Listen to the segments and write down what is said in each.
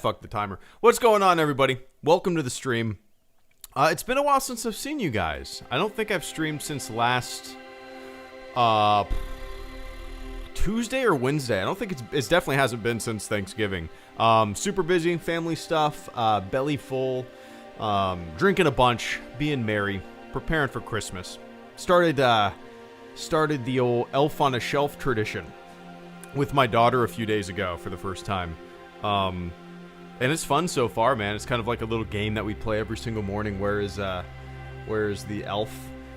Fuck the timer. What's going on, everybody? Welcome to the stream. It's been a while since I've seen you guys. I don't think I've streamed since last Tuesday or Wednesday. I don't think it definitely hasn't been since Thanksgiving. Super busy, family stuff, belly full, drinking a bunch, being merry, preparing for Christmas. Started the old elf on a shelf tradition with my daughter a few days ago for the first time. And it's fun so far, man. It's kind of like a little game that we play every single morning. Where is the elf?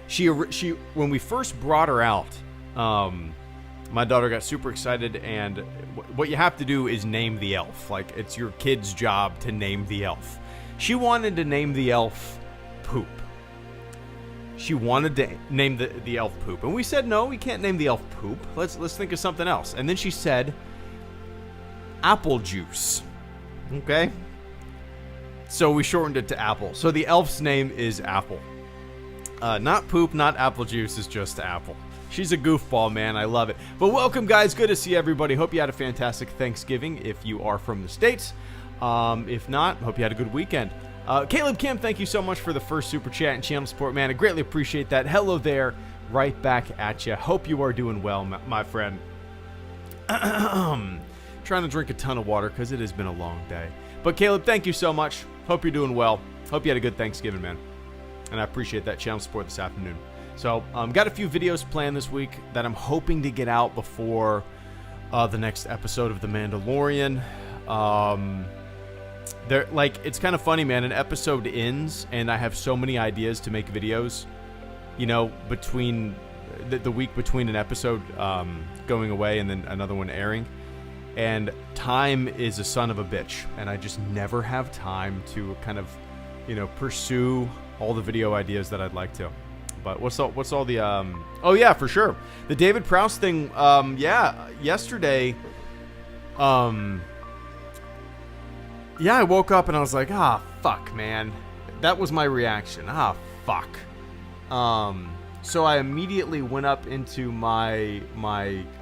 She when we first brought her out, my daughter got super excited, and what you have to do is name the elf. Like, it's your kid's job to name the elf. She wanted to name the elf Poop. She wanted to name the elf Poop, and we said, no, we can't name the elf Poop. Let's think of something else. And then she said, Apple Juice. Okay? So we shortened it to Apple. So the elf's name is Apple. Not Poop, not Apple Juice, it's just Apple. She's a goofball, man. I love it. But welcome, guys. Good to see everybody. Hope you had a fantastic Thanksgiving if you are from the States. If not, hope you had a good weekend. Caleb Kim, thank you so much for the first super chat and channel support, man. I greatly appreciate that. Hello there. Right back at you. Hope you are doing well, my friend. Trying to drink a ton of water because it has been a long day. But Caleb, thank you so much. Hope you're doing well. Hope you had a good Thanksgiving, man. And I appreciate that channel support this afternoon. So, got a few videos planned this week that I'm hoping to get out before the next episode of The Mandalorian. It's kind of funny, man. An episode ends, and I have so many ideas to make videos, you know, between the week between an episode going away and then another one airing. And time is a son of a bitch, and I just never have time to kind of, you know, pursue all the video ideas that I'd like to. But what's all the oh yeah, for sure, the David Prowse thing. Yesterday, yeah, I woke up and I was like, fuck, man. That was my reaction. Fuck. So I immediately went up into my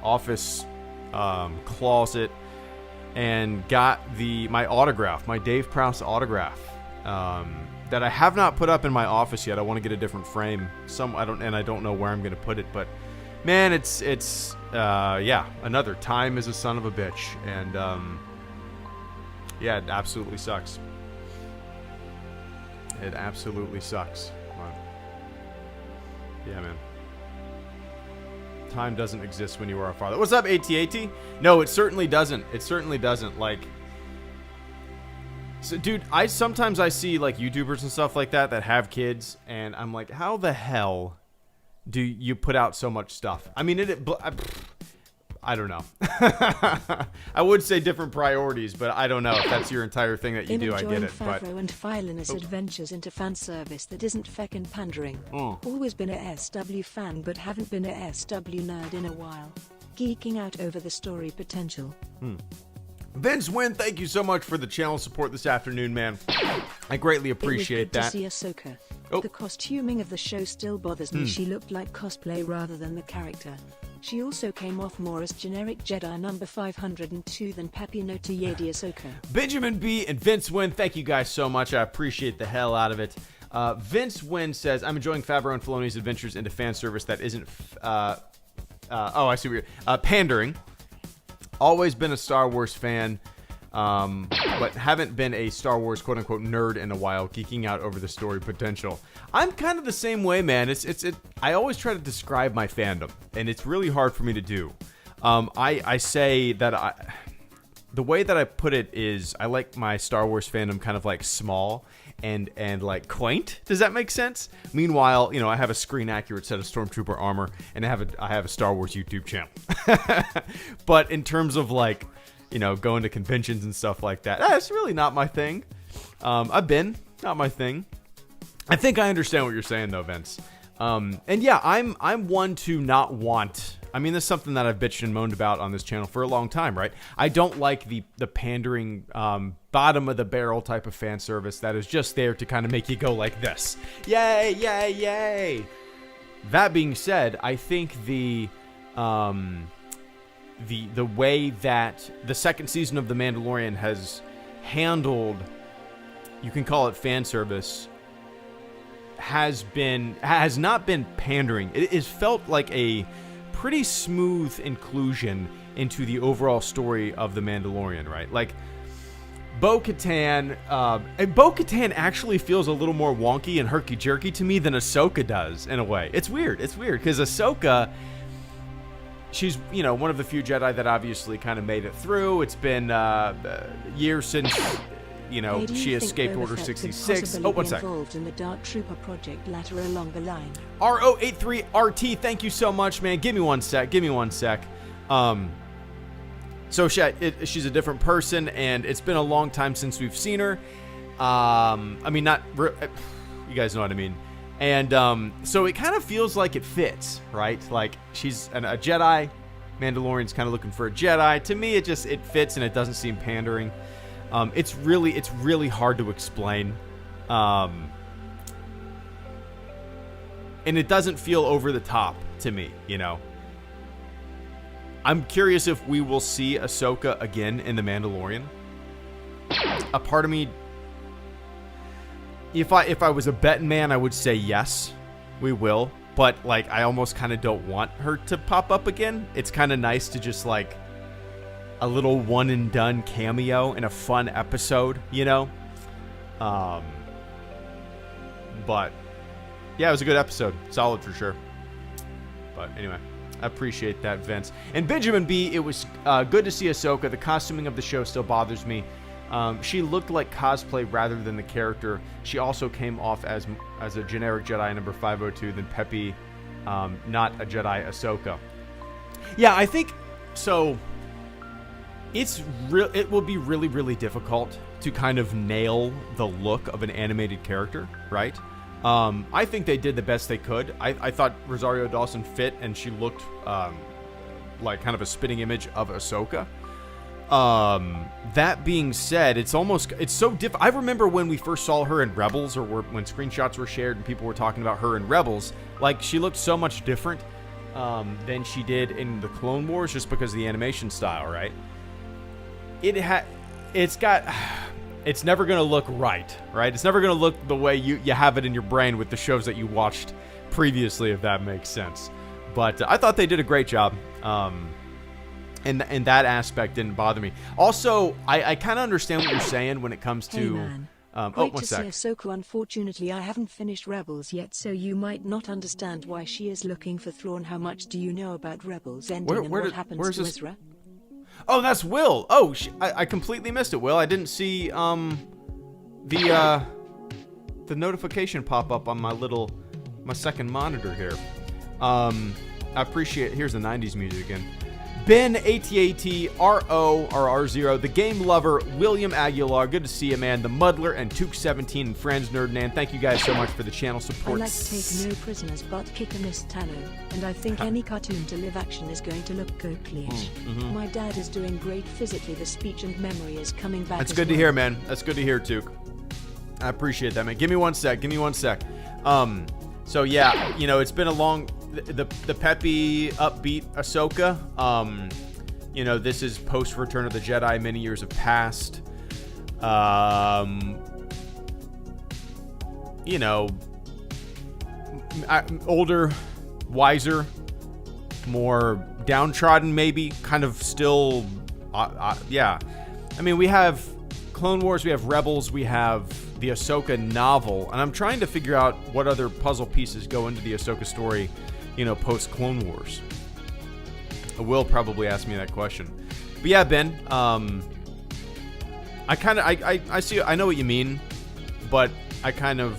office closet and got my autograph, my Dave Prowse autograph, that I have not put up in my office yet. I want to get a different frame. I don't know where I'm going to put it, but man, it's another time is a son of a bitch, and yeah, it absolutely sucks. It absolutely sucks. But, yeah, man. Time doesn't exist when you are a father. What's up, AT-AT? No, it certainly doesn't. It certainly doesn't. Like, so, dude, sometimes I see like YouTubers and stuff like that have kids, and I'm like, how the hell do you put out so much stuff? I mean, I don't know. I would say different priorities, but I don't know if that's your entire thing that you do. I get it. Favreau and Filinus adventures into fan service that isn't feckin' pandering. Always been a SW fan, but haven't been a SW nerd in a while. Geeking out over the story potential. Vince Wynn, thank you so much for the channel support this afternoon, man. I greatly appreciate that. It was good to see Ahsoka. The costuming of the show still bothers me. She looked like cosplay rather than the character. She also came off more as generic Jedi number 502 than Papi no Tayedi Ahsoka. Benjamin B. and Vince Wynn, thank you guys so much. I appreciate the hell out of it. Vince Wynn says, I'm enjoying Favreau and Filoni's adventures into fan service that isn't, I see what you're, pandering. Always been a Star Wars fan, but haven't been a Star Wars quote-unquote nerd in a while, geeking out over the story potential. I'm kind of the same way, man. I always try to describe my fandom, and it's really hard for me to do. I say that the way that I put it is I like my Star Wars fandom kind of like small and like quaint. Does that make sense? Meanwhile, you know, I have a screen accurate set of Stormtrooper armor, and I have a Star Wars YouTube channel. But in terms of like, you know, going to conventions and stuff like that, it's really not my thing. Not my thing. I think I understand what you're saying though, Vince. And yeah, I'm one to not want. I mean, that's something that I've bitched and moaned about on this channel for a long time, right? I don't like the pandering, bottom of the barrel type of fan service that is just there to kind of make you go like this. Yay, yay, yay. That being said, I think the way that the second season of The Mandalorian has handled, you can call it fan service, has not been pandering. It has felt like a pretty smooth inclusion into the overall story of The Mandalorian, right? Like, Bo-Katan actually feels a little more wonky and herky-jerky to me than Ahsoka does, in a way. It's weird, because Ahsoka, she's, you know, one of the few Jedi that obviously kind of made it through. It's been years since you know, Hey, do you she think escaped Boba Order Fett could 66. possibly Oh, be one sec. involved in the Dark Trooper project later along the line? RO83RT, thank you so much, man. Give me one sec. So she's a different person, and it's been a long time since we've seen her. I mean, you guys know what I mean. And so it kind of feels like it fits, right? Like she's a Jedi. Mandalorian's kind of looking for a Jedi. To me, it fits, and it doesn't seem pandering. It's really hard to explain. And it doesn't feel over the top to me, you know. I'm curious if we will see Ahsoka again in The Mandalorian. A part of me, if I was a betting man, I would say yes, we will. But like, I almost kind of don't want her to pop up again. It's kind of nice to just like a little one and done cameo in a fun episode, you know. But yeah, it was a good episode, solid for sure. But anyway, I appreciate that, Vince. And Benjamin B, it was good to see Ahsoka. The costuming of the show still bothers me. She looked like cosplay rather than the character. She also came off as a generic Jedi number 502 than Peppy, not a Jedi Ahsoka. Yeah, I think so. It will be really difficult to kind of nail the look of an animated character, right? I think they did the best they could. I thought Rosario Dawson fit, and she looked like kind of a spitting image of Ahsoka. That being said, it's so different. I remember when we first saw her in Rebels, or when screenshots were shared and people were talking about her in Rebels, like she looked so much different than she did in the Clone Wars, just because of the animation style, right? It's never going to look right? It's never going to look the way you have it in your brain with the shows that you watched previously, if that makes sense. But I thought they did a great job. And that aspect didn't bother me. Also, I kind of understand what you're saying when it comes to... Hey man, one to sec. see Ahsoka. Unfortunately, I haven't finished Rebels yet, so you might not understand why she is looking for Thrawn. How much do you know about Rebels ending and what happens to Ezra? Oh, that's Will. Oh, I completely missed it, Will. I didn't see the notification pop up on my second monitor here. I appreciate it. Here's the 90s music again. Ben, ATAT, RO, or R0, The Game Lover, William Aguilar, good to see you, man. The Muddler, and Took17 and Friends, Nerdnan. Thank you guys so much for the channel support. I like to take no prisoners but kick a Miss Tano, and I think any cartoon to live action is going to look Goku-ish. My dad is doing great physically. The speech and memory is coming back. That's good to hear, man. That's good to hear, Took. I appreciate that, man. Give me one sec. So yeah, you know, it's been a long... The peppy, upbeat Ahsoka. You know, this is post Return of the Jedi. Many years have passed. You know, older, wiser, more downtrodden, maybe. Kind of still, yeah. I mean, we have Clone Wars, we have Rebels, we have the Ahsoka novel, and I'm trying to figure out what other puzzle pieces go into the Ahsoka story, you know, post Clone Wars. Will probably ask me that question. But yeah, Ben, I see, I know what you mean, but I kind of,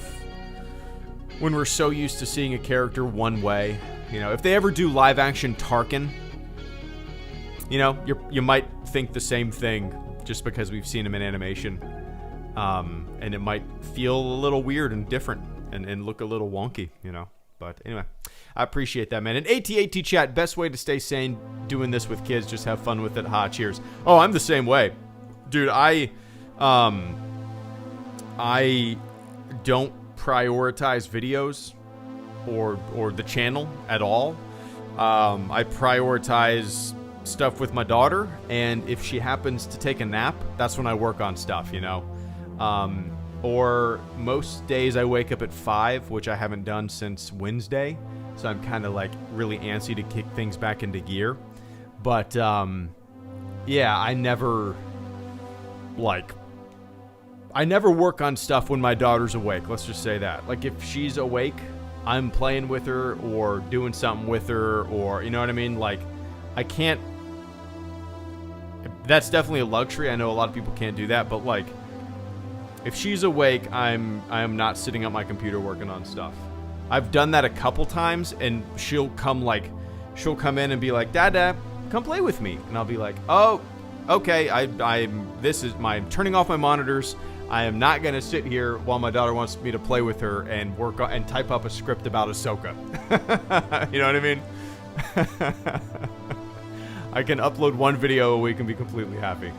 when we're so used to seeing a character one way, you know, if they ever do live action Tarkin, you know, you might think the same thing just because we've seen him in animation. And it might feel a little weird and different and look a little wonky, you know. But anyway, I appreciate that, man. And AT chat, best way to stay sane doing this with kids, just have fun with it. Ha, cheers. Oh, I'm the same way. Dude, I don't prioritize videos or the channel at all. I prioritize stuff with my daughter, and if she happens to take a nap, that's when I work on stuff, you know. Or most days I wake up at 5, which I haven't done since Wednesday. So I'm kind of like really antsy to kick things back into gear. But, yeah, I never work on stuff when my daughter's awake. Let's just say that. Like if she's awake, I'm playing with her or doing something with her, or, you know what I mean? Like I can't, that's definitely a luxury. I know a lot of people can't do that, but like, If she's awake, I am not sitting at my computer working on stuff. I've done that a couple times, and she'll come in and be like, Dad, come play with me. And I'll be like, oh, okay, I'm turning off my monitors. I am not going to sit here while my daughter wants me to play with her and work on, and type up a script about Ahsoka. You know what I mean? I can upload one video a week and be completely happy.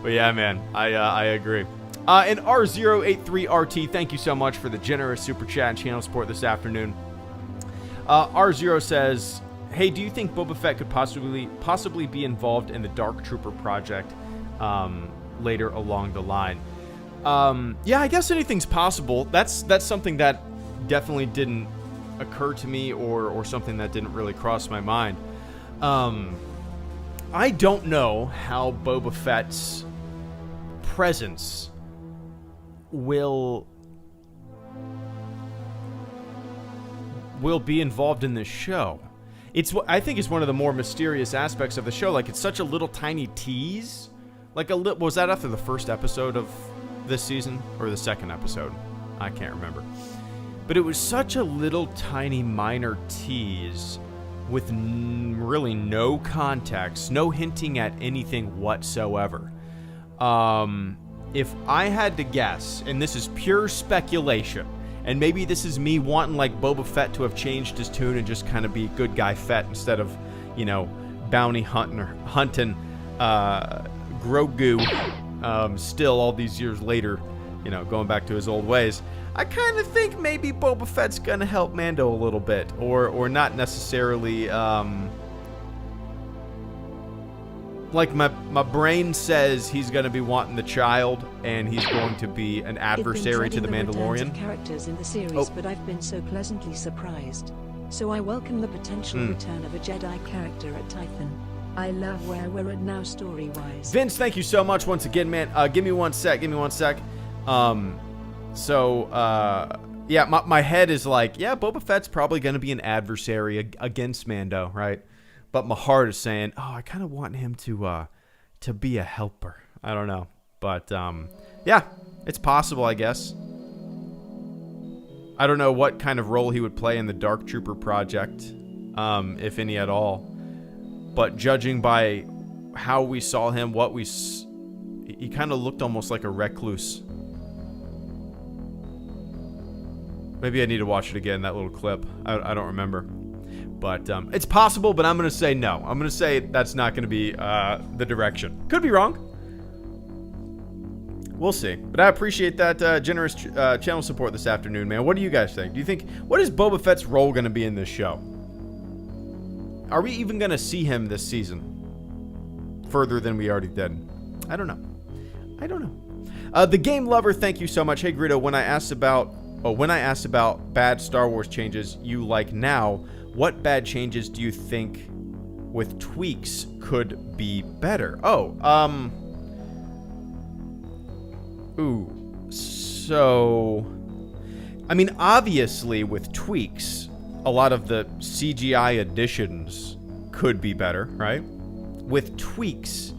But yeah, man, I agree. And R083RT, thank you so much for the generous super chat and channel support this afternoon. R0 says, hey, do you think Boba Fett could possibly be involved in the Dark Trooper project later along the line? Yeah, I guess anything's possible. That's something that definitely didn't occur to me, or something that didn't really cross my mind. I don't know how Boba Fett's presence will be involved in this show. I think it's one of the more mysterious aspects of the show. Like, it's such a little tiny tease. Like was that after the first episode of this season, or the second episode? I can't remember. But it was such a little tiny minor tease with really no context, no hinting at anything whatsoever. If I had to guess, and this is pure speculation, and maybe this is me wanting like Boba Fett to have changed his tune and just kind of be good guy Fett instead of, bounty hunting Grogu, still all these years later, going back to his old ways. I kind of think maybe Boba Fett's gonna help Mando a little bit, or not necessarily. Like my brain says he's gonna be wanting the child, and he's going to be an adversary to the Mandalorian. Characters in the series, but I've been so pleasantly surprised. So I welcome the potential return of a Jedi character at Tython. I love where we're at now story-wise. Vince, thank you so much once again, man. Give me one sec. Yeah, my head is like, yeah, Boba Fett's probably going to be an adversary against Mando, right? But my heart is saying, oh, I kind of want him to be a helper. I don't know. But, yeah, it's possible, I guess. I don't know what kind of role he would play in the Dark Trooper project, if any at all. But judging by how we saw him, he kind of looked almost like a recluse. Maybe I need to watch it again, that little clip. I don't remember. But it's possible, but I'm going to say no. I'm going to say that's not going to be the direction. Could be wrong. We'll see. But I appreciate that generous channel support this afternoon, man. What do you guys think? What is Boba Fett's role going to be in this show? Are we even going to see him this season? Further than we already did? I don't know. The Game Lover, thank you so much. Hey, Greedo, when I asked about bad Star Wars changes you like now, what bad changes do you think with tweaks could be better? So, I mean, obviously with tweaks, a lot of the CGI additions could be better, right? With tweaks,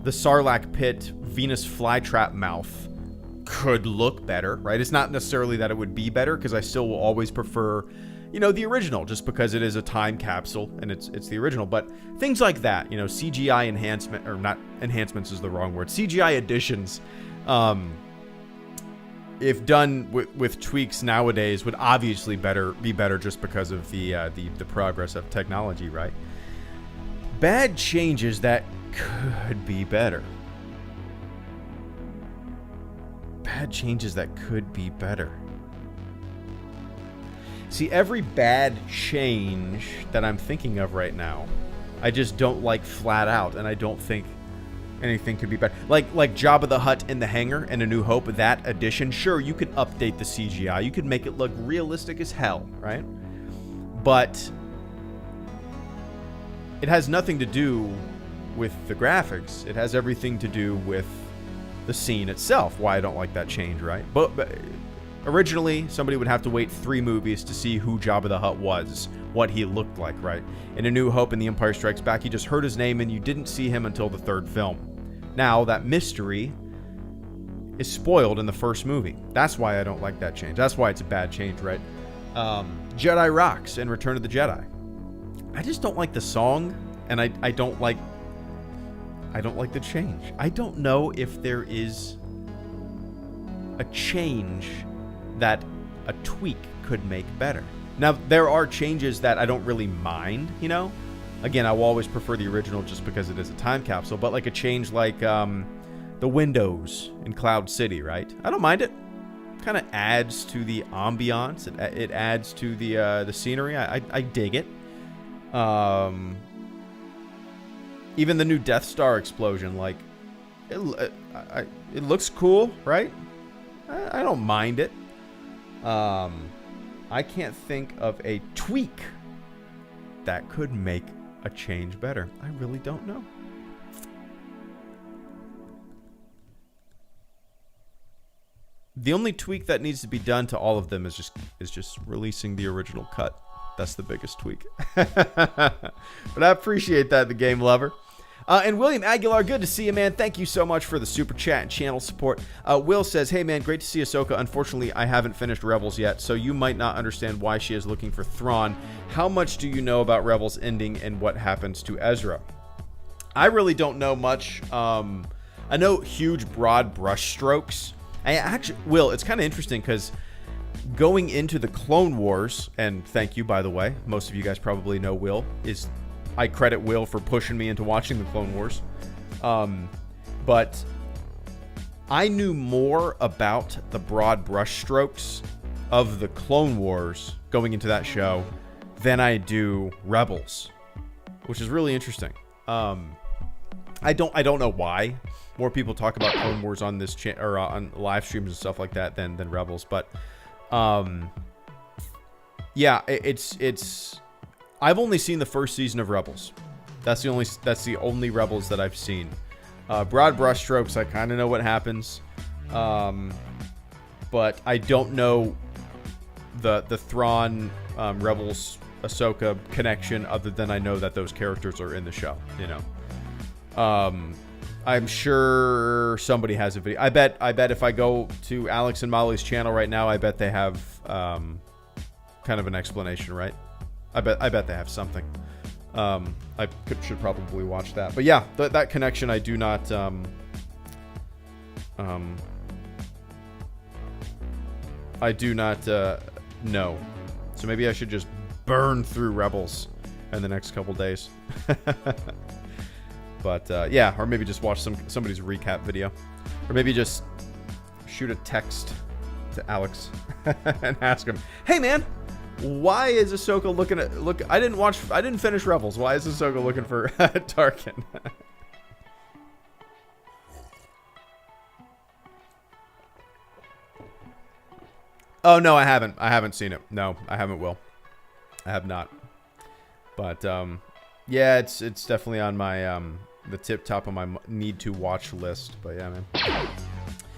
the Sarlacc pit, Venus flytrap mouth could look better, right? It's not necessarily that it would be better, because I still will always prefer, the original, just because it is a time capsule and it's the original. But things like that, CGI enhancement, or not enhancements is the wrong word, CGI additions, if done with tweaks nowadays, would obviously be better just because of the progress of technology, right? Bad changes that could be better. Bad changes that could be better. See, every bad change that I'm thinking of right now, I just don't like flat out, and I don't think anything could be better. Like Jabba the Hutt in the hangar and A New Hope, that addition, sure, you could update the CGI. You could make it look realistic as hell, right? But it has nothing to do with the graphics. It has everything to do with the scene itself, why I don't like that change, right? But originally, somebody would have to wait 3 movies to see who Jabba the Hutt was, what he looked like, right? In A New Hope and The Empire Strikes Back, you just heard his name and you didn't see him until the 3rd film. Now, that mystery is spoiled in the first movie. That's why I don't like that change. That's why it's a bad change, right? Jedi Rocks in Return of the Jedi. I just don't like the song, and I don't like the change. I don't know if there is a change that a tweak could make better. Now, there are changes that I don't really mind, you know? Again, I will always prefer the original just because it is a time capsule, but like a change like the windows in Cloud City, right? I don't mind it. Kind of adds to the ambiance. It adds to the scenery. I dig it. Even the new Death Star explosion, like, it looks cool, right? I don't mind it. I can't think of a tweak that could make a change better. I really don't know. The only tweak that needs to be done to all of them is just releasing the original cut. That's the biggest tweak. But I appreciate that, the game lover. And William Aguilar, good to see you, man. Thank you so much for the super chat and channel support. Will says, hey, man, great to see Ahsoka. Unfortunately, I haven't finished Rebels yet, so you might not understand why she is looking for Thrawn. How much do you know about Rebels ending and what happens to Ezra? I really don't know much. I know huge, broad brush strokes. Will, it's kind of interesting because going into the Clone Wars, and thank you, by the way, most of you guys probably know Will, I credit Will for pushing me into watching the Clone Wars. But I knew more about the broad brushstrokes of the Clone Wars going into that show than I do Rebels, which is really interesting. I don't know why more people talk about Clone Wars on this or on live streams and stuff like that than Rebels, but yeah, it's. I've only seen the first season of Rebels. That's the only Rebels that I've seen. Broad brushstrokes, I kind of know what happens, but I don't know the Thrawn Rebels Ahsoka connection, other than I know that those characters are in the show. You know, I'm sure somebody has a video. I bet if I go to Alex and Molly's channel right now, I bet they have kind of an explanation, right? I bet they have something. Should probably watch that. But yeah, that connection I do not know. So maybe I should just burn through Rebels in the next couple days. But yeah, or maybe just watch somebody's recap video, or maybe just shoot a text to Alex and ask him, "Hey man, why is Ahsoka look? I didn't finish Rebels. Why is Ahsoka looking for Tarkin?" Oh no, I haven't. I haven't seen it. No, I haven't. Will, I have not. But yeah, it's definitely on my the tip top of my need to watch list. But yeah, man.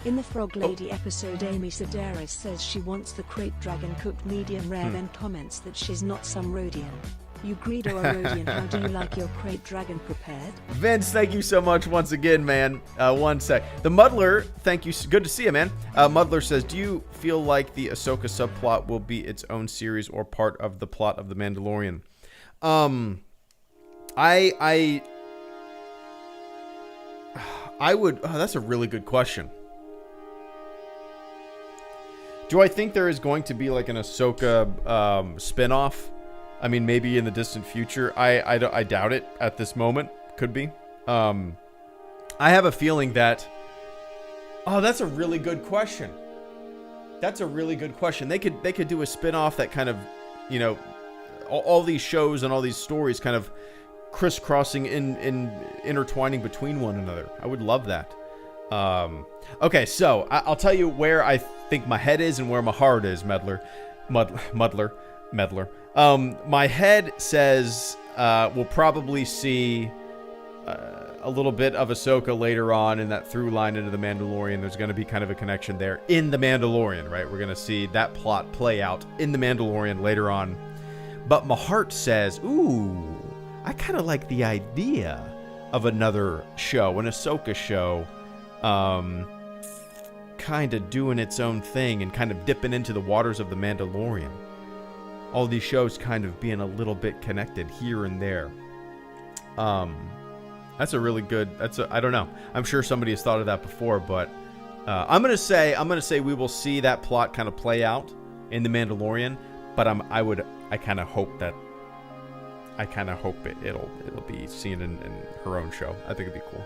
In the Frog Lady episode, Amy Sedaris says she wants the crate dragon cooked medium rare, then comments that she's not some Rodian. You Greedo a Rodian, how do you like your crate dragon prepared? Vince, thank you so much once again, man. One sec. The Muddler, thank you. Good to see you, man. Muddler says, do you feel like the Ahsoka subplot will be its own series or part of the plot of The Mandalorian? I would... Oh, that's a really good question. Do I think there is going to be like an Ahsoka spin-off? I mean, maybe in the distant future. I doubt it at this moment. Could be. I have a feeling that... Oh, that's a really good question. That's a really good question. They could do a spin-off that kind of, you know, all these shows and all these stories kind of crisscrossing intertwining between one another. I would love that. Okay, so I'll tell you where I think my head is and where my heart is, Muddler. My head says we'll probably see a little bit of Ahsoka later on in that through line into The Mandalorian. There's going to be kind of a connection there in The Mandalorian, right? We're going to see that plot play out in The Mandalorian later on. But my heart says, ooh, I kind of like the idea of another show, an Ahsoka show. Kind kind of doing its own thing and kind of dipping into the waters of the Mandalorian. All these shows kind of being a little bit connected here and there. That's a really good, I don't know. I'm sure somebody has thought of that before, but I'm gonna say we will see that plot kind of play out in the Mandalorian, but I kind of hope it'll be seen in her own show. I think it'd be cool.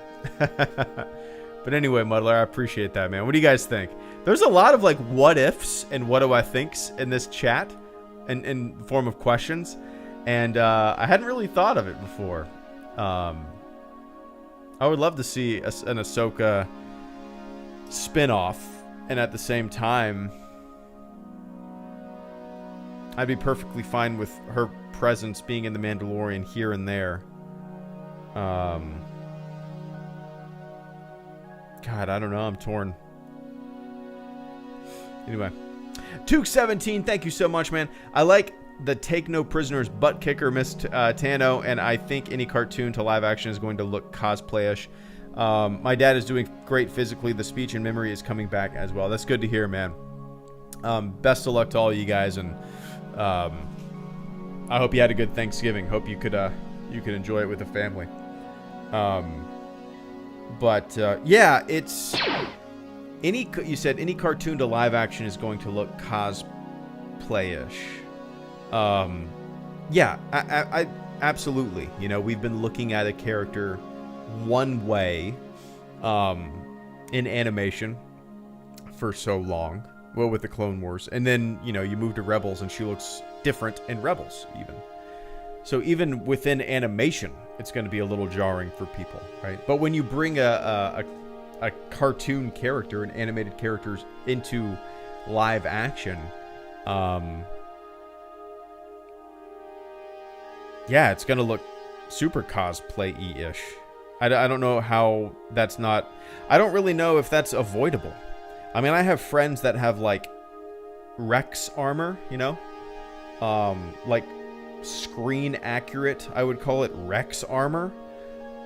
But anyway, Muddler, I appreciate that, man. What do you guys think? There's a lot of like what ifs and what do I thinks in this chat, in the form of questions, and I hadn't really thought of it before. I would love to see an Ahsoka spin-off, and at the same time, I'd be perfectly fine with her presence being in the Mandalorian here and there. God, I don't know. I'm torn. Anyway. Tuke17, thank you so much, man. I like the Take No Prisoners butt kicker, Miss Tano, and I think any cartoon to live action is going to look cosplayish. My dad is doing great physically. The speech and memory is coming back as well. That's good to hear, man. Best of luck to all you guys, and I hope you had a good Thanksgiving. Hope you could enjoy it with the family. But yeah, it's you said any cartoon to live action is going to look cosplayish. Yeah, I absolutely. You know, we've been looking at a character one way in animation for so long. Well, with the Clone Wars, and then you move to Rebels, and she looks different in Rebels even. So even within animation, it's going to be a little jarring for people, right? But when you bring a cartoon character and animated characters into live action, yeah, it's going to look super cosplay-y-ish. I don't know how that's not... I don't really know if that's avoidable. I mean, I have friends that have, like, Rex armor, like, screen accurate, I would call it Rex armor.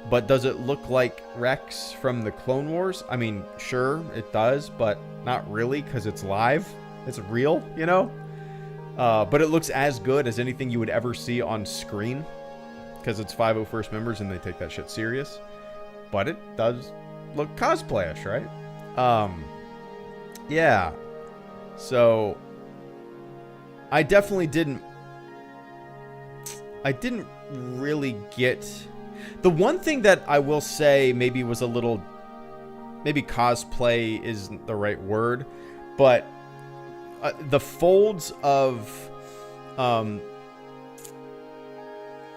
But does it look like Rex from the Clone Wars? I mean, sure, it does, but not really, because it's live. It's real, But it looks as good as anything you would ever see on screen, because it's 501st members and they take that shit serious. But it does look cosplayish, right? Yeah. So I definitely didn't really get... The one thing that I will say maybe was a little... Maybe cosplay isn't the right word, but the folds of...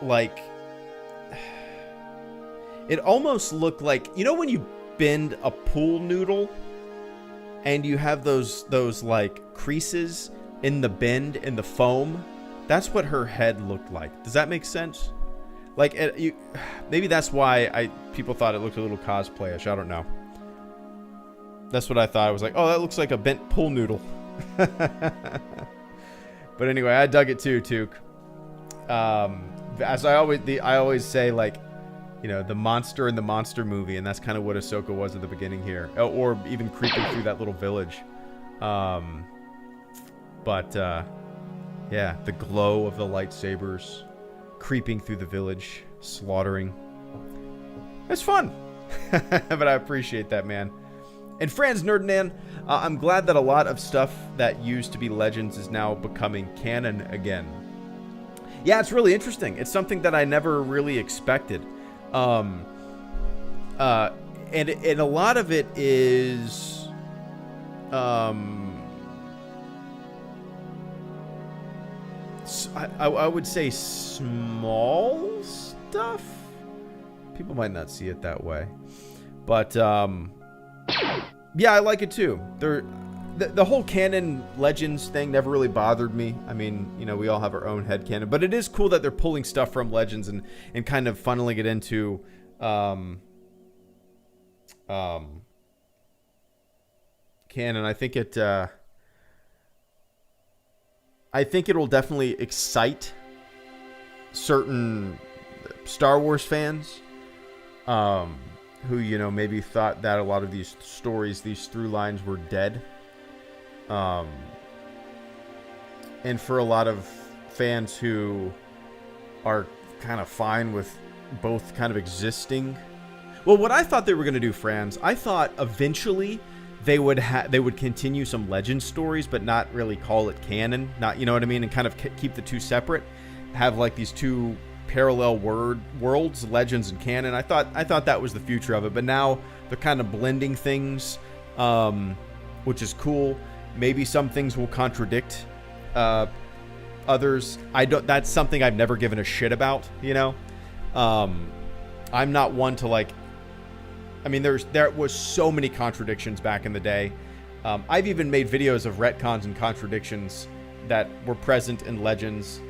like... It almost looked like... You know when you bend a pool noodle and you have those like creases in the bend in the foam? That's what her head looked like. Does that make sense? Like, maybe that's why people thought it looked a little cosplayish. I don't know. That's what I thought. I was like, oh, that looks like a bent pool noodle. But anyway, I dug it too, Took. As I always say, like, the monster in the monster movie, and that's kind of what Ahsoka was at the beginning here, or even creeping through that little village. Yeah, the glow of the lightsabers creeping through the village, slaughtering. It's fun. But I appreciate that, man. And Franz Nerdnan, I'm glad that a lot of stuff that used to be Legends is now becoming canon again. Yeah, it's really interesting. It's something that I never really expected. And a lot of it is... I would say small stuff. People might not see it that way, but yeah, I like it too. The whole canon Legends thing never really bothered me. I mean, we all have our own headcanon, but it is cool that they're pulling stuff from Legends and kind of funneling it into canon. I think it will definitely excite certain Star Wars fans who, you know, maybe thought that a lot of these stories, these through lines were dead. And for a lot of fans who are kind of fine with both kind of existing. Well, what I thought they were going to do, Franz, I thought eventually they would continue some legend stories, but not really call it canon. Not, you know what I mean? And kind of keep the two separate. Have like these two parallel worlds, legends and canon. I thought that was the future of it, but now they're kind of blending things, which is cool. Maybe some things will contradict others. That's something I've never given a shit about, you know. I'm not one to like. I mean, there was so many contradictions back in the day. I've even made videos of retcons and contradictions that were present in Legends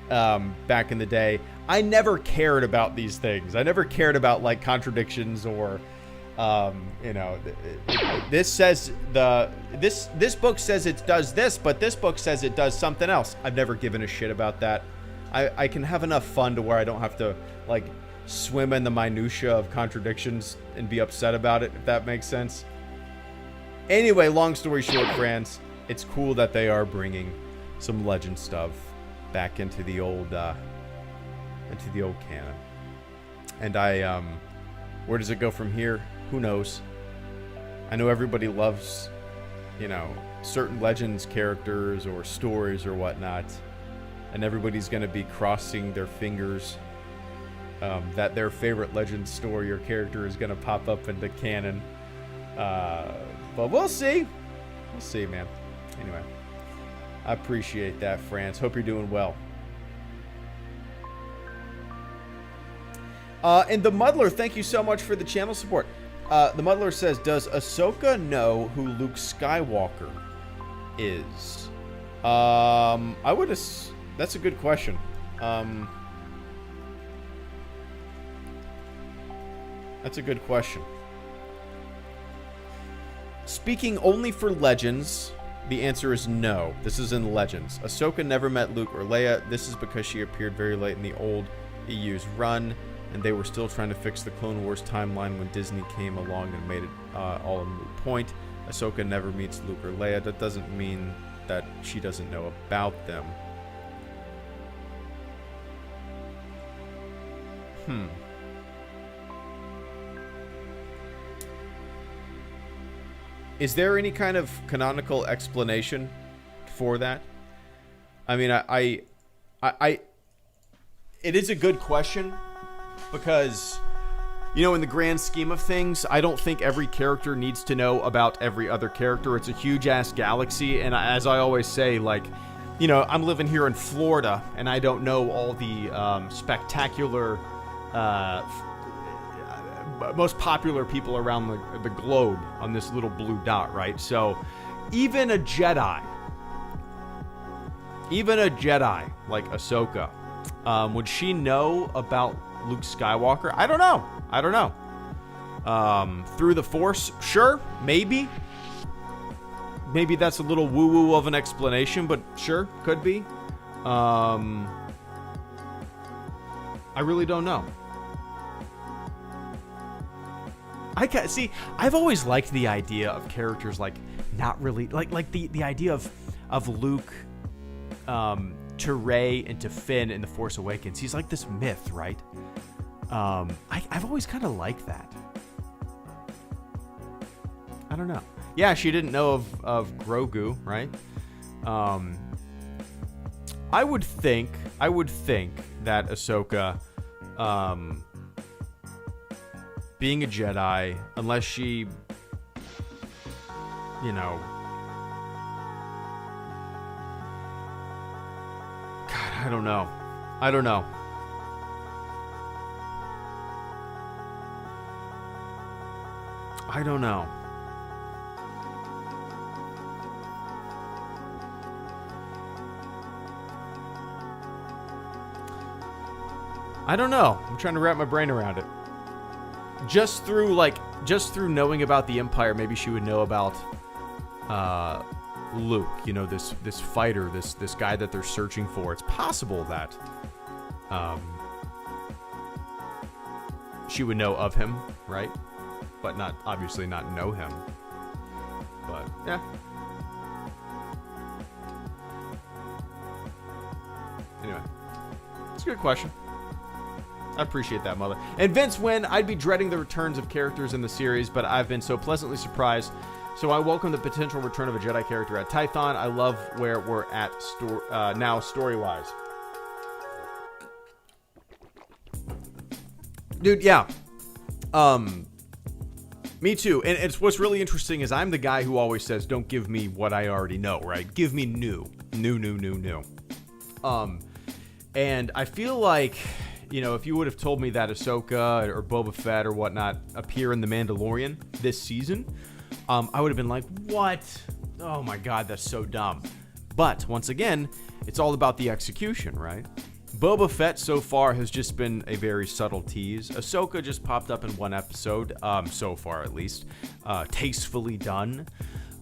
back in the day. I never cared about these things. I never cared about like contradictions or, you know, this says this book says it does this, but this book says it does something else. I've never given a shit about that. I can have enough fun to where I don't have to like swim in the minutia of contradictions and be upset about it, if that makes sense. Anyway, long story short, friends, it's cool that they are bringing some legend stuff back into the old canon. And where does it go from here? Who knows? I know everybody loves, you know, certain Legends characters or stories or whatnot, and everybody's going to be crossing their fingers that their favorite Legends story or character is going to pop up into canon. But we'll see. We'll see, man. Anyway, I appreciate that, France. Hope you're doing well. And the Muddler, thank you so much for the channel support. The Muddler says, does Ahsoka know who Luke Skywalker is? I would. That's a good question. That's a good question. Speaking only for Legends, the answer is no. This is in Legends. Ahsoka never met Luke or Leia. This is because she appeared very late in the old EU's run, and they were still trying to fix the Clone Wars timeline when Disney came along and made it all a moot point. Ahsoka never meets Luke or Leia. That doesn't mean that she doesn't know about them. Is there any kind of canonical explanation for that? I mean, it is a good question because, you know, in the grand scheme of things, I don't think every character needs to know about every other character. It's a huge ass galaxy, and as I always say, like, you know, I'm living here in Florida, and I don't know all the spectacular, most popular people around the globe on this little blue dot, right? So even a Jedi like Ahsoka, would she know about Luke Skywalker? I don't know. Through the Force, sure, maybe that's a little woo-woo of an explanation, but sure, could be. I really don't know. I've always liked the idea of characters like not really like the idea of Luke to Rey and to Finn in The Force Awakens. He's like this myth, right? I've always kind of liked that. I don't know. Yeah, she didn't know of Grogu, right? I would think that Ahsoka, being a Jedi, unless she, you know, God, I don't know. I don't know. I don't know. I'm trying to wrap my brain around it. Just through knowing about the Empire, maybe she would know about Luke, you know, this fighter, this guy that they're searching for. It's possible that she would know of him, right? but not obviously not know him. But yeah. Anyway, it's a good question. I appreciate that, Mother. And Vince Wynn, I'd be dreading the returns of characters in the series, but I've been so pleasantly surprised. So I welcome the potential return of a Jedi character at Tython. I love where we're at now story-wise. Dude, yeah. Me too. And it's what's really interesting is I'm the guy who always says, don't give me what I already know, right? Give me new. And I feel like, you know, if you would have told me that Ahsoka or Boba Fett or whatnot appear in The Mandalorian this season, I would have been like, what? Oh my God, that's so dumb. But once again, it's all about the execution, right? Boba Fett so far has just been a very subtle tease. Ahsoka just popped up in one episode, so far at least, tastefully done.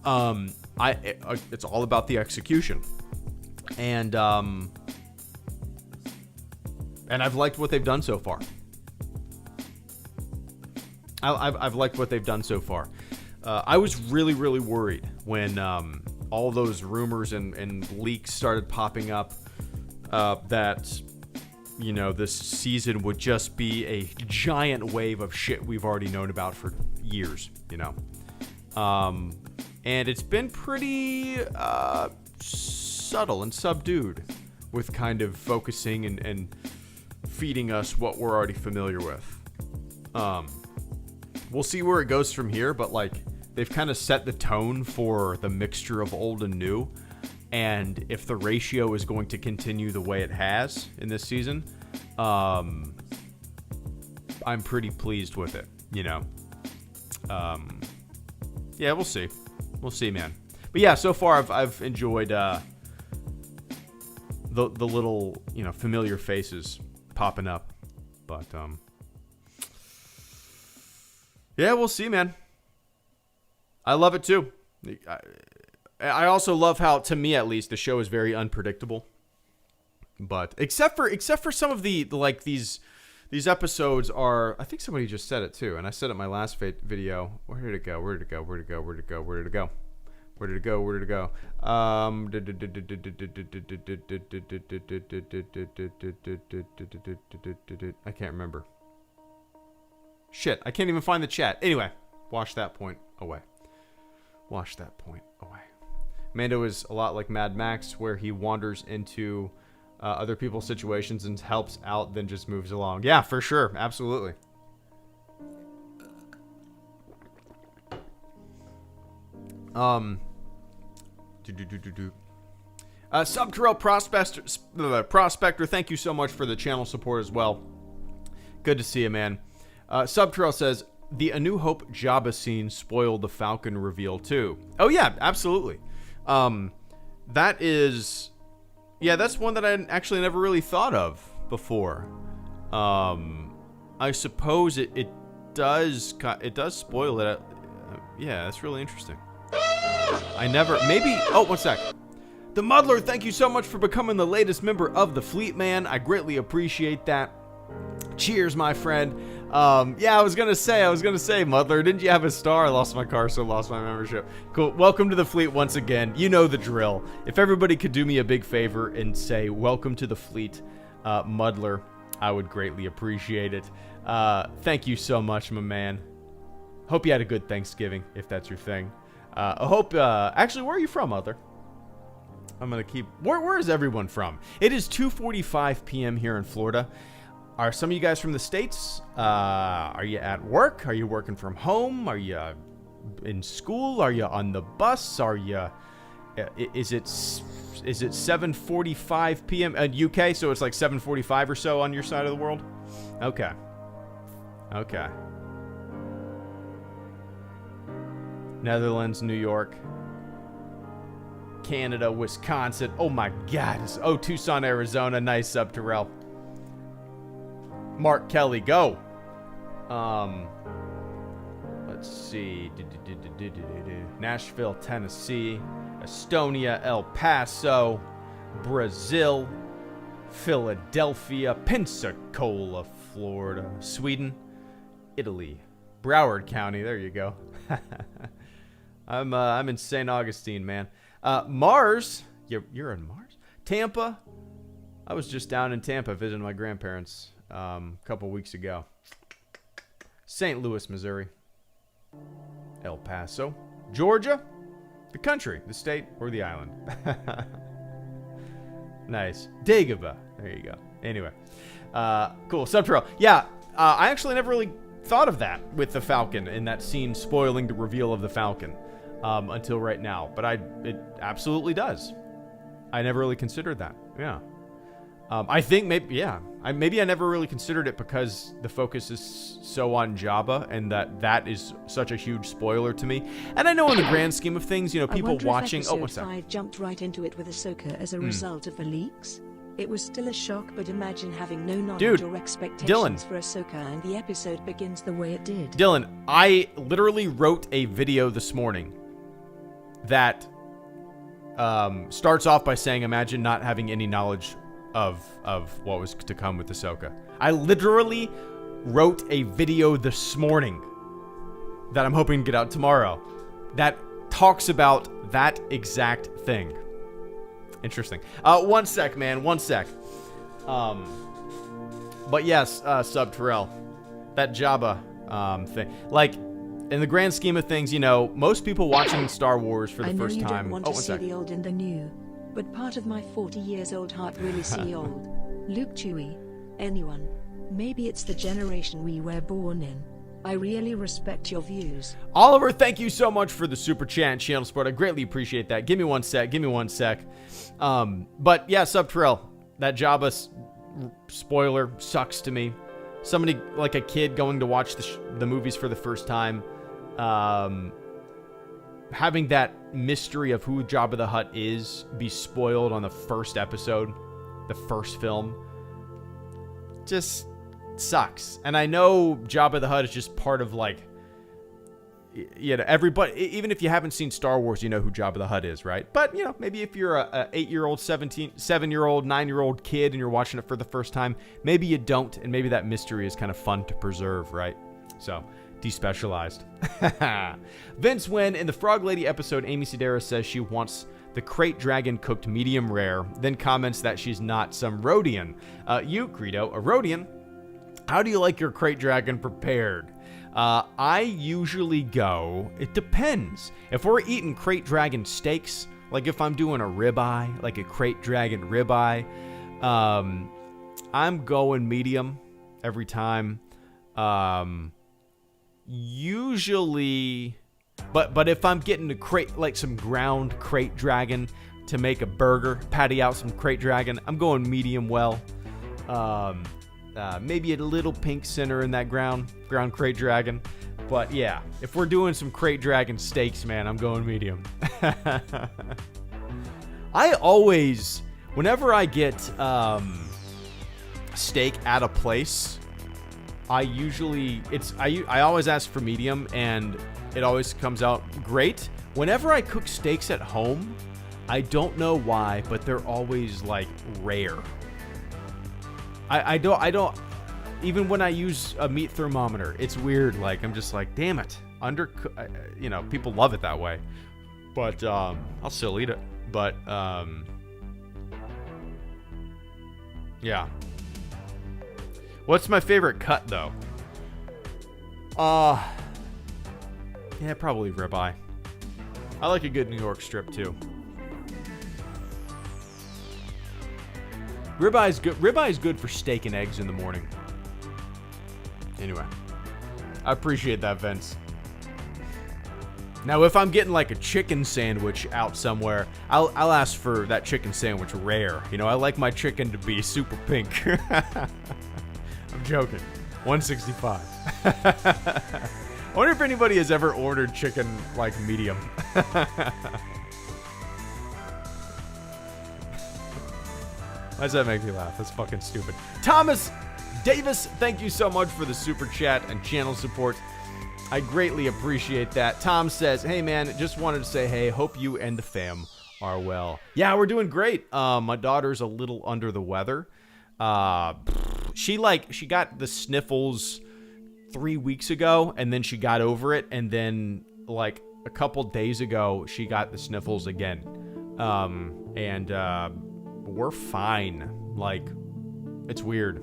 It's all about the execution, and I've liked what they've done so far. I've liked what they've done so far. I was really worried when all those rumors and leaks started popping up. That, you know, this season would just be a giant wave of shit we've already known about for years, you know. And it's been pretty subtle and subdued with kind of focusing and feeding us what we're already familiar with. We'll see where it goes from here, but like they've kind of set the tone for the mixture of old and new. And if the ratio is going to continue the way it has in this season, I'm pretty pleased with it, you know. Yeah, we'll see. We'll see, man. But yeah, so far I've enjoyed the little, you know, familiar faces popping up. But yeah, we'll see, man. I love it too. I also love how, to me at least, the show is very unpredictable. But except for some of the like these episodes are, I think somebody just said it too, and I said it in my last video. Where did it go? I can't remember. Shit, I can't even find the chat. Anyway, wash that point away. Mando is a lot like Mad Max, where he wanders into other people's situations and helps out, then just moves along. Yeah, for sure. Absolutely. Subterrell Prospector, thank you so much for the channel support as well. Good to see you, man. Subterrell says, the A New Hope Jabba scene spoiled the Falcon reveal too. Oh yeah, absolutely. That is, yeah, that's one that I actually never really thought of before. I suppose it does spoil it. Yeah, that's really interesting. Oh, one sec. The Muddler, thank you so much for becoming the latest member of the fleet, man. I greatly appreciate that. Cheers, my friend. Yeah, I was gonna say, Muddler, didn't you have a star? I lost my car, so lost my membership. Cool. Welcome to the fleet once again. You know the drill. If everybody could do me a big favor and say, welcome to the fleet, Muddler, I would greatly appreciate it. Thank you so much, my man. Hope you had a good Thanksgiving, if that's your thing. I hope, actually, where are you from, Muddler? I'm gonna keep, where is everyone from? It is 2:45 p.m. here in Florida. Are some of you guys from the States? Are you at work? Are you working from home? Are you in school? Are you on the bus? Are you... Is it 7:45 p.m. UK? So it's like 7:45 or so on your side of the world? Okay. Netherlands, New York, Canada, Wisconsin. Oh my God. Oh, Tucson, Arizona. Nice, Subterrell. Mark Kelly, go. Let's see. Nashville, Tennessee, Estonia, El Paso, Brazil, Philadelphia, Pensacola, Florida, Sweden, Italy, Broward County. There you go. I'm in St. Augustine, man. Mars. You're in Mars? Tampa. I was just down in Tampa visiting my grandparents a couple weeks ago. St. Louis, Missouri. El Paso, Georgia. The country, the state, or the island. Nice. Dagobah. There you go. Anyway. Cool. Subterrell. Yeah, I actually never really thought of that with the Falcon in that scene spoiling the reveal of the Falcon until right now. But it absolutely does. I never really considered that. Yeah. I think maybe I never really considered it because the focus is so on Jabba and that is such a huge spoiler to me. And I know in the grand scheme of things, you know, people watching. Oh, what's that? I jumped right into it with Ahsoka as a result of the leaks. It was still a shock, but imagine having no knowledge or expectations for Ahsoka, and the episode begins the way it did. Dylan, I literally wrote a video this morning that starts off by saying, imagine not having any knowledge of what was to come with Ahsoka. I literally wrote a video this morning that I'm hoping to get out tomorrow that talks about that exact thing. Interesting. One sec, man. One sec. But yes, Subterrell, that Jabba thing. Like, in the grand scheme of things, you know, most people watching Star Wars for the first time. I know you don't want to see the old and the new, but part of my 40 years old heart really see old. Luke, Chewie, anyone. Maybe it's the generation we were born in. I really respect your views. Oliver, thank you so much for the super chat and channel support. I greatly appreciate that. Give me one sec. But yeah, Subterrell, that Jabba spoiler sucks to me. Somebody like a kid going to watch the movies for the first time, having that mystery of who Jabba the Hutt is be spoiled on the first episode, the first film, just sucks. And I know Jabba the Hutt is just part of, like, you know, everybody, even if you haven't seen Star Wars, you know who Jabba the Hutt is, right? But, you know, maybe if you're a 8-year-old, 7-year-old, 9-year-old kid and you're watching it for the first time, maybe you don't, and maybe that mystery is kind of fun to preserve, right? So, despecialized. Vince Wynn, in the Frog Lady episode, Amy Sedaris says she wants the crate dragon cooked medium rare, then comments that she's not some Rhodian. You, Greedo, a Rhodian, how do you like your crate dragon prepared? I usually go, it depends. If we're eating crate dragon steaks, like if I'm doing a ribeye, like a crate dragon ribeye, I'm going medium every time. Usually, but if I'm getting a crate, like some ground crate dragon to make a burger, patty out some crate dragon, I'm going medium well. Maybe a little pink center in that ground crate dragon. But yeah, if we're doing some crate dragon steaks, man, I'm going medium. I always, whenever I get steak at a place, I always ask for medium, and it always comes out great. Whenever I cook steaks at home, I don't know why, but they're always like rare. I don't, even when I use a meat thermometer, it's weird. Like, I'm just like, damn it. You know, people love it that way. But, I'll still eat it. But, yeah. What's my favorite cut, though? Yeah, probably ribeye. I like a good New York strip, too. Ribeye is good for steak and eggs in the morning. Anyway, I appreciate that, Vince. Now, if I'm getting like a chicken sandwich out somewhere, I'll ask for that chicken sandwich rare. You know, I like my chicken to be super pink. I'm joking. $165. I wonder if anybody has ever ordered chicken like medium. Why does that make me laugh? That's fucking stupid. Thomas Davis, thank you so much for the super chat and channel support. I greatly appreciate that. Tom says, hey man, just wanted to say, hey, hope you and the fam are well. Yeah, we're doing great. My daughter's a little under the weather. She got the sniffles 3 weeks ago, and then she got over it, and then like a couple days ago she got the sniffles again. And we're fine. Like, it's weird.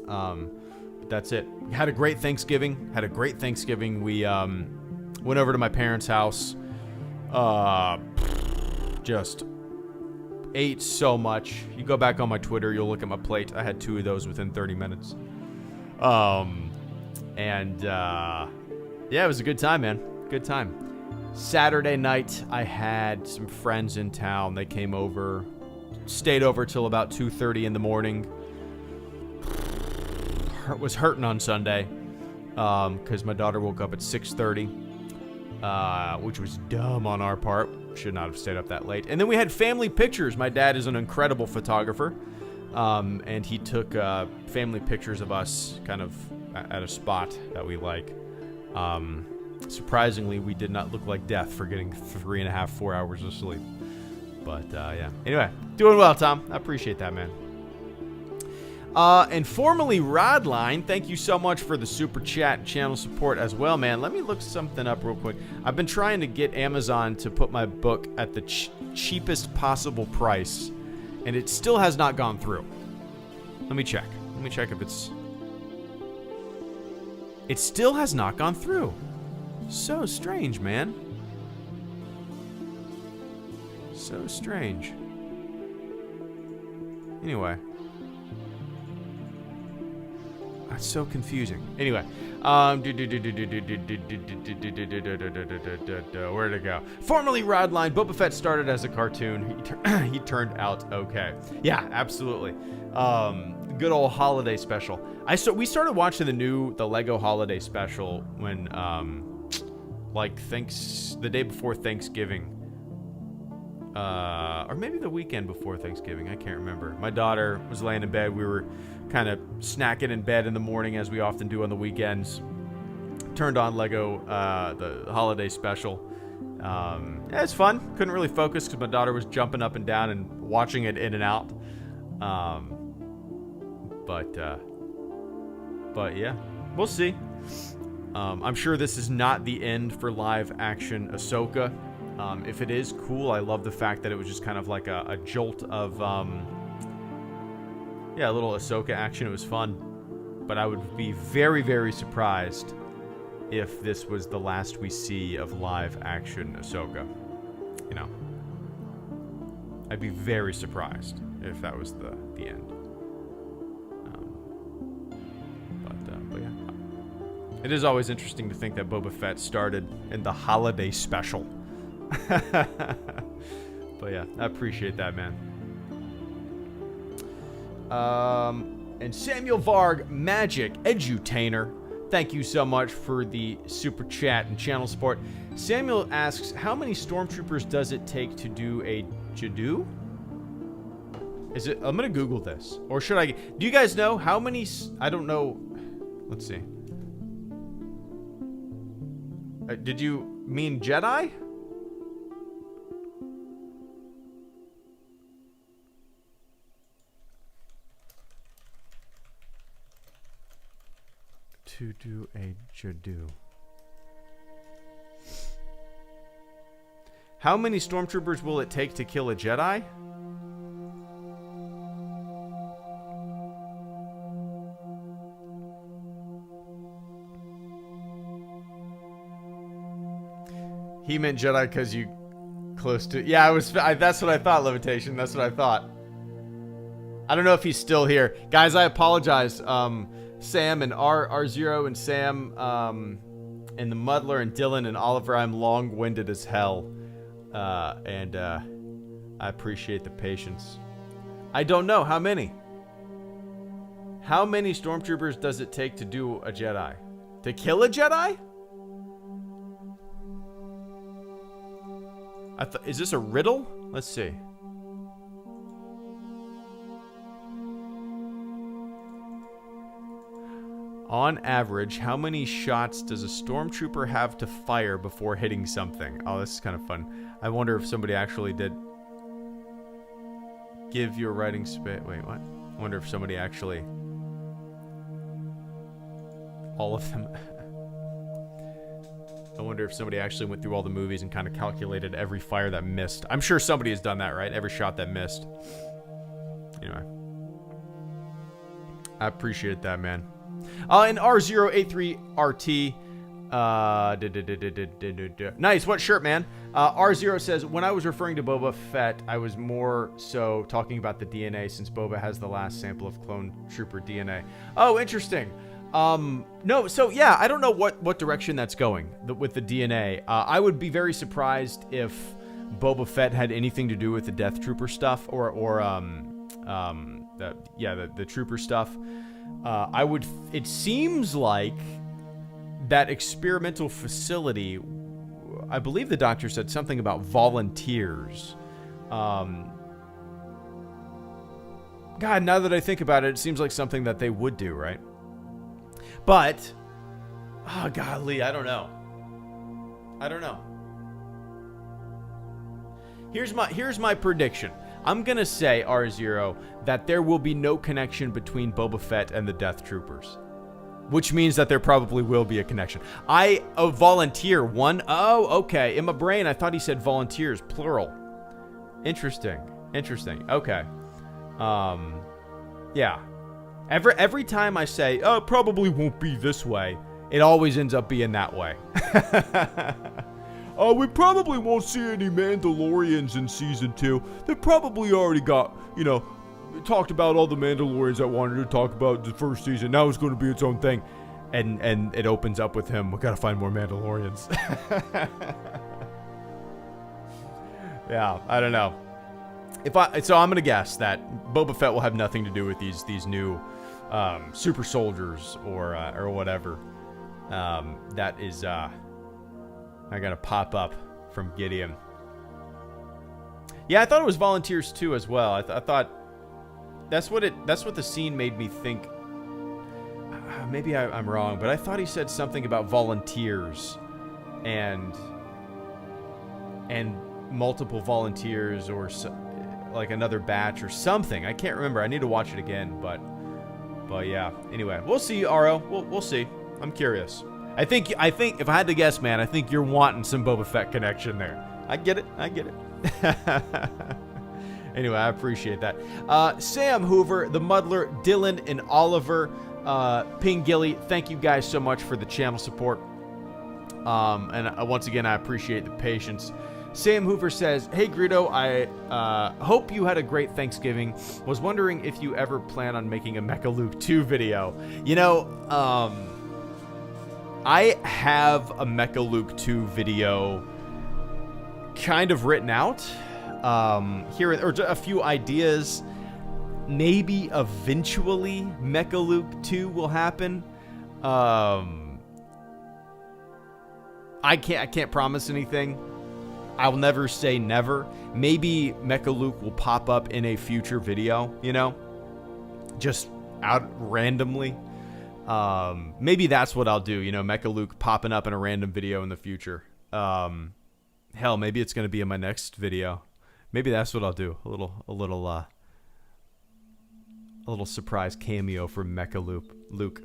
But that's it. We had a great Thanksgiving. We went over to my parents' house. Just ate so much. You go back on my Twitter, you'll look at my plate. I had 2 of those within 30 minutes. Yeah, it was a good time, man. Good time. Saturday night, I had some friends in town. They came over, stayed over till about 2:30 in the morning. Was hurting on Sunday because my daughter woke up at 6:30, which was dumb on our part. Should not have stayed up that late. And then we had family pictures. My dad is an incredible photographer, and he took family pictures of us kind of at a spot that we like. Surprisingly, we did not look like death for getting 3.5, 4 hours of sleep. But yeah. Anyway, doing well, Tom. I appreciate that, man. And formerly Rodline, thank you so much for the super chat and channel support as well, man. Let me look something up real quick. I've been trying to get Amazon to put my book at the cheapest possible price, and it still has not gone through. Let me check. Let me check if it's... It still has not gone through. So strange, man. So strange. Anyway. That's so confusing. Anyway, where'd it go? Formerly Rodline, Boba Fett started as a cartoon. He turned out okay. Yeah, absolutely. Good old holiday special. We started watching the Lego holiday special when the day before Thanksgiving. Or maybe the weekend before Thanksgiving. I can't remember. My daughter was laying in bed. We were kind of snacking in bed in the morning, as we often do on the weekends. Turned on Lego, the holiday special. Yeah, it's fun. Couldn't really focus because my daughter was jumping up and down and watching it in and out. But yeah, we'll see. I'm sure this is not the end for live action Ahsoka. If it is, cool. I love the fact that it was just kind of like a jolt of, a little Ahsoka action. It was fun. But I would be very, very surprised if this was the last we see of live action Ahsoka. You know. I'd be very surprised if that was the end. But yeah. It is always interesting to think that Boba Fett started in the holiday special. But yeah, I appreciate that, man. And Samuel Varg Magic Edutainer, thank you so much for the super chat and channel support. Samuel asks, how many stormtroopers does it take to do a Jadu? Is it? I'm gonna Google this, or should I? Do you guys know how many? I don't know. Let's see. Did you mean Jedi? To do a Jadu. How many stormtroopers will it take to kill a Jedi? He meant Jedi because you close to... Yeah, that's what I thought, Levitation. That's what I thought. I don't know if he's still here. Guys, I apologize. Sam and R0 and Sam and the Muddler and Dylan and Oliver, I'm long-winded as hell. And I appreciate the patience. I don't know. How many? How many stormtroopers does it take to do a Jedi? To kill a Jedi? Is this a riddle? Let's see. On average, how many shots does a stormtrooper have to fire before hitting something? Oh, this is kind of fun. I wonder if somebody actually did give your writing space. Wait, what? I wonder if somebody actually all of them. I wonder if somebody actually went through all the movies and kind of calculated every fire that missed. I'm sure somebody has done that, right? Every shot that missed. Anyway. I appreciate that, man. And R083RT. Nice. What shirt, man? R0 says, when I was referring to Boba Fett, I was more so talking about the DNA since Boba has the last sample of clone trooper DNA. Oh, interesting. No, so yeah, I don't know what direction that's going with the DNA. I would be very surprised if Boba Fett had anything to do with the Death Trooper stuff or the Trooper stuff. It seems like that experimental facility, I believe the doctor said something about volunteers. God, now that I think about it, it seems like something that they would do, right? But, oh, golly, I don't know. Here's my prediction. I'm going to say, R0, that there will be no connection between Boba Fett and the Death Troopers. Which means that there probably will be a connection. Volunteer, one? Oh, okay. In my brain, I thought he said volunteers, plural. Interesting. Okay. Yeah. Every time I say, oh, it probably won't be this way, it always ends up being that way. We probably won't see any Mandalorians in Season 2. They probably already got, talked about all the Mandalorians that wanted to talk about the first season. Now it's going to be its own thing. And it opens up with him, we got to find more Mandalorians. Yeah, I don't know. So I'm going to guess that Boba Fett will have nothing to do with these new super soldiers or whatever. That is I got to pop up from Gideon. Yeah, I thought it was volunteers too as well. I thought that's what the scene made me think. Maybe I'm wrong, but I thought he said something about volunteers and multiple volunteers or like another batch or something. I can't remember. I need to watch it again, but yeah. Anyway, we'll see, Aro. We'll see. I'm curious. I think if I had to guess, man, I think you're wanting some Boba Fett connection there. I get it. Anyway, I appreciate that. Sam Hoover, the Muddler, Dylan, and Oliver, Ping Gilly, thank you guys so much for the channel support. And once again, I appreciate the patience. Sam Hoover says, hey Greedo, I hope you had a great Thanksgiving. Was wondering if you ever plan on making a Mecha Luke 2 video. I have a Mecha Luke 2 video kind of written out. Here or a few ideas. Maybe eventually Mecha Luke 2 will happen. I can't promise anything. I will never say never. Maybe Mecha Luke will pop up in a future video, just out randomly. Maybe that's what I'll do, Mecha Luke popping up in a random video in the future. Hell, maybe it's going to be in my next video. Maybe that's what I'll do. A little surprise cameo for Mecha Luke.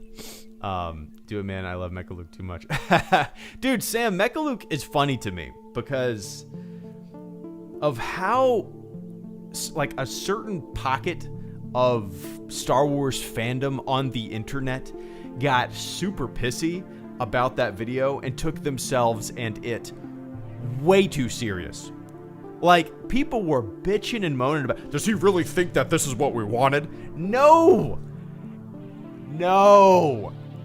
Do it, man. I love Mecha Luke too much. Dude, Sam, Mecha Luke is funny to me because of how, like, a certain pocket of Star Wars fandom on the internet got super pissy about that video and took themselves and it way too serious. Like, people were bitching and moaning about, does he really think that this is what we wanted? No!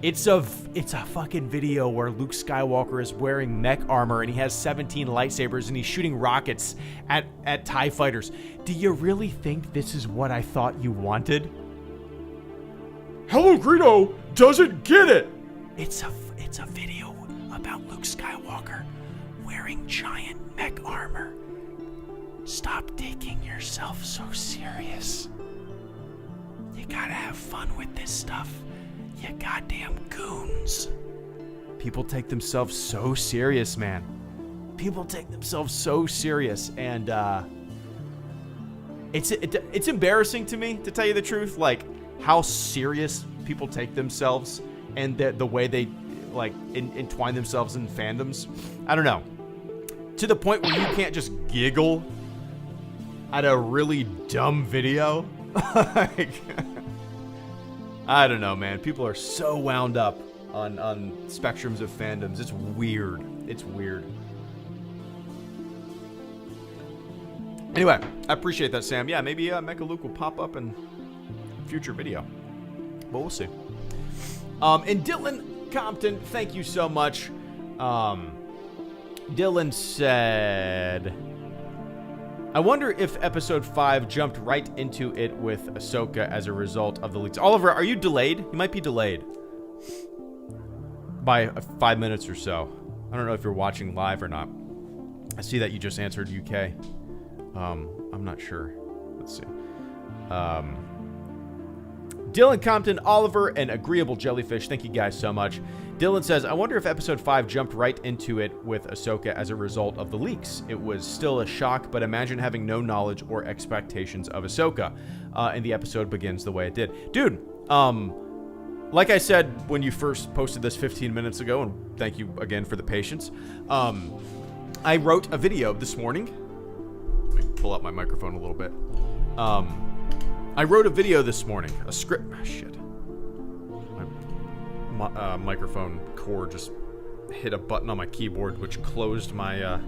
It's a fucking video where Luke Skywalker is wearing mech armor and he has 17 lightsabers and he's shooting rockets at TIE fighters. Do you really think this is what I thought you wanted? HelloGreedo doesn't get it! It's a video about Luke Skywalker wearing giant mech armor. Stop taking yourself so serious. You gotta have fun with this stuff. You goddamn goons. People take themselves so serious, man. People take themselves so serious, and it's embarrassing to me, to tell you the truth, like how serious people take themselves and the way they like entwine themselves in fandoms. I don't know. To the point where you can't just giggle at a really dumb video. Like, I don't know, man. People are so wound up on spectrums of fandoms. It's weird. It's weird. Anyway, I appreciate that, Sam. Yeah, maybe Mecha Luke will pop up in a future video. But we'll see. And Dylan Compton, thank you so much. Dylan said, I wonder if episode 5 jumped right into it with Ahsoka as a result of the leaks. Oliver, are you delayed? You might be delayed by 5 minutes or so. I don't know if you're watching live or not. I see that you just answered UK. I'm not sure. Let's see. Dylan Compton, Oliver, and Agreeable Jellyfish, thank you guys so much. Dylan says, I wonder if episode 5 jumped right into it with Ahsoka as a result of the leaks. It was still a shock, but imagine having no knowledge or expectations of Ahsoka. And the episode begins the way it did. Dude, like I said when you first posted this 15 minutes ago, and thank you again for the patience, I wrote a video this morning. Let me pull up my microphone a little bit. I wrote a video this morning, a script. Shit. My microphone cord just hit a button on my keyboard, which closed my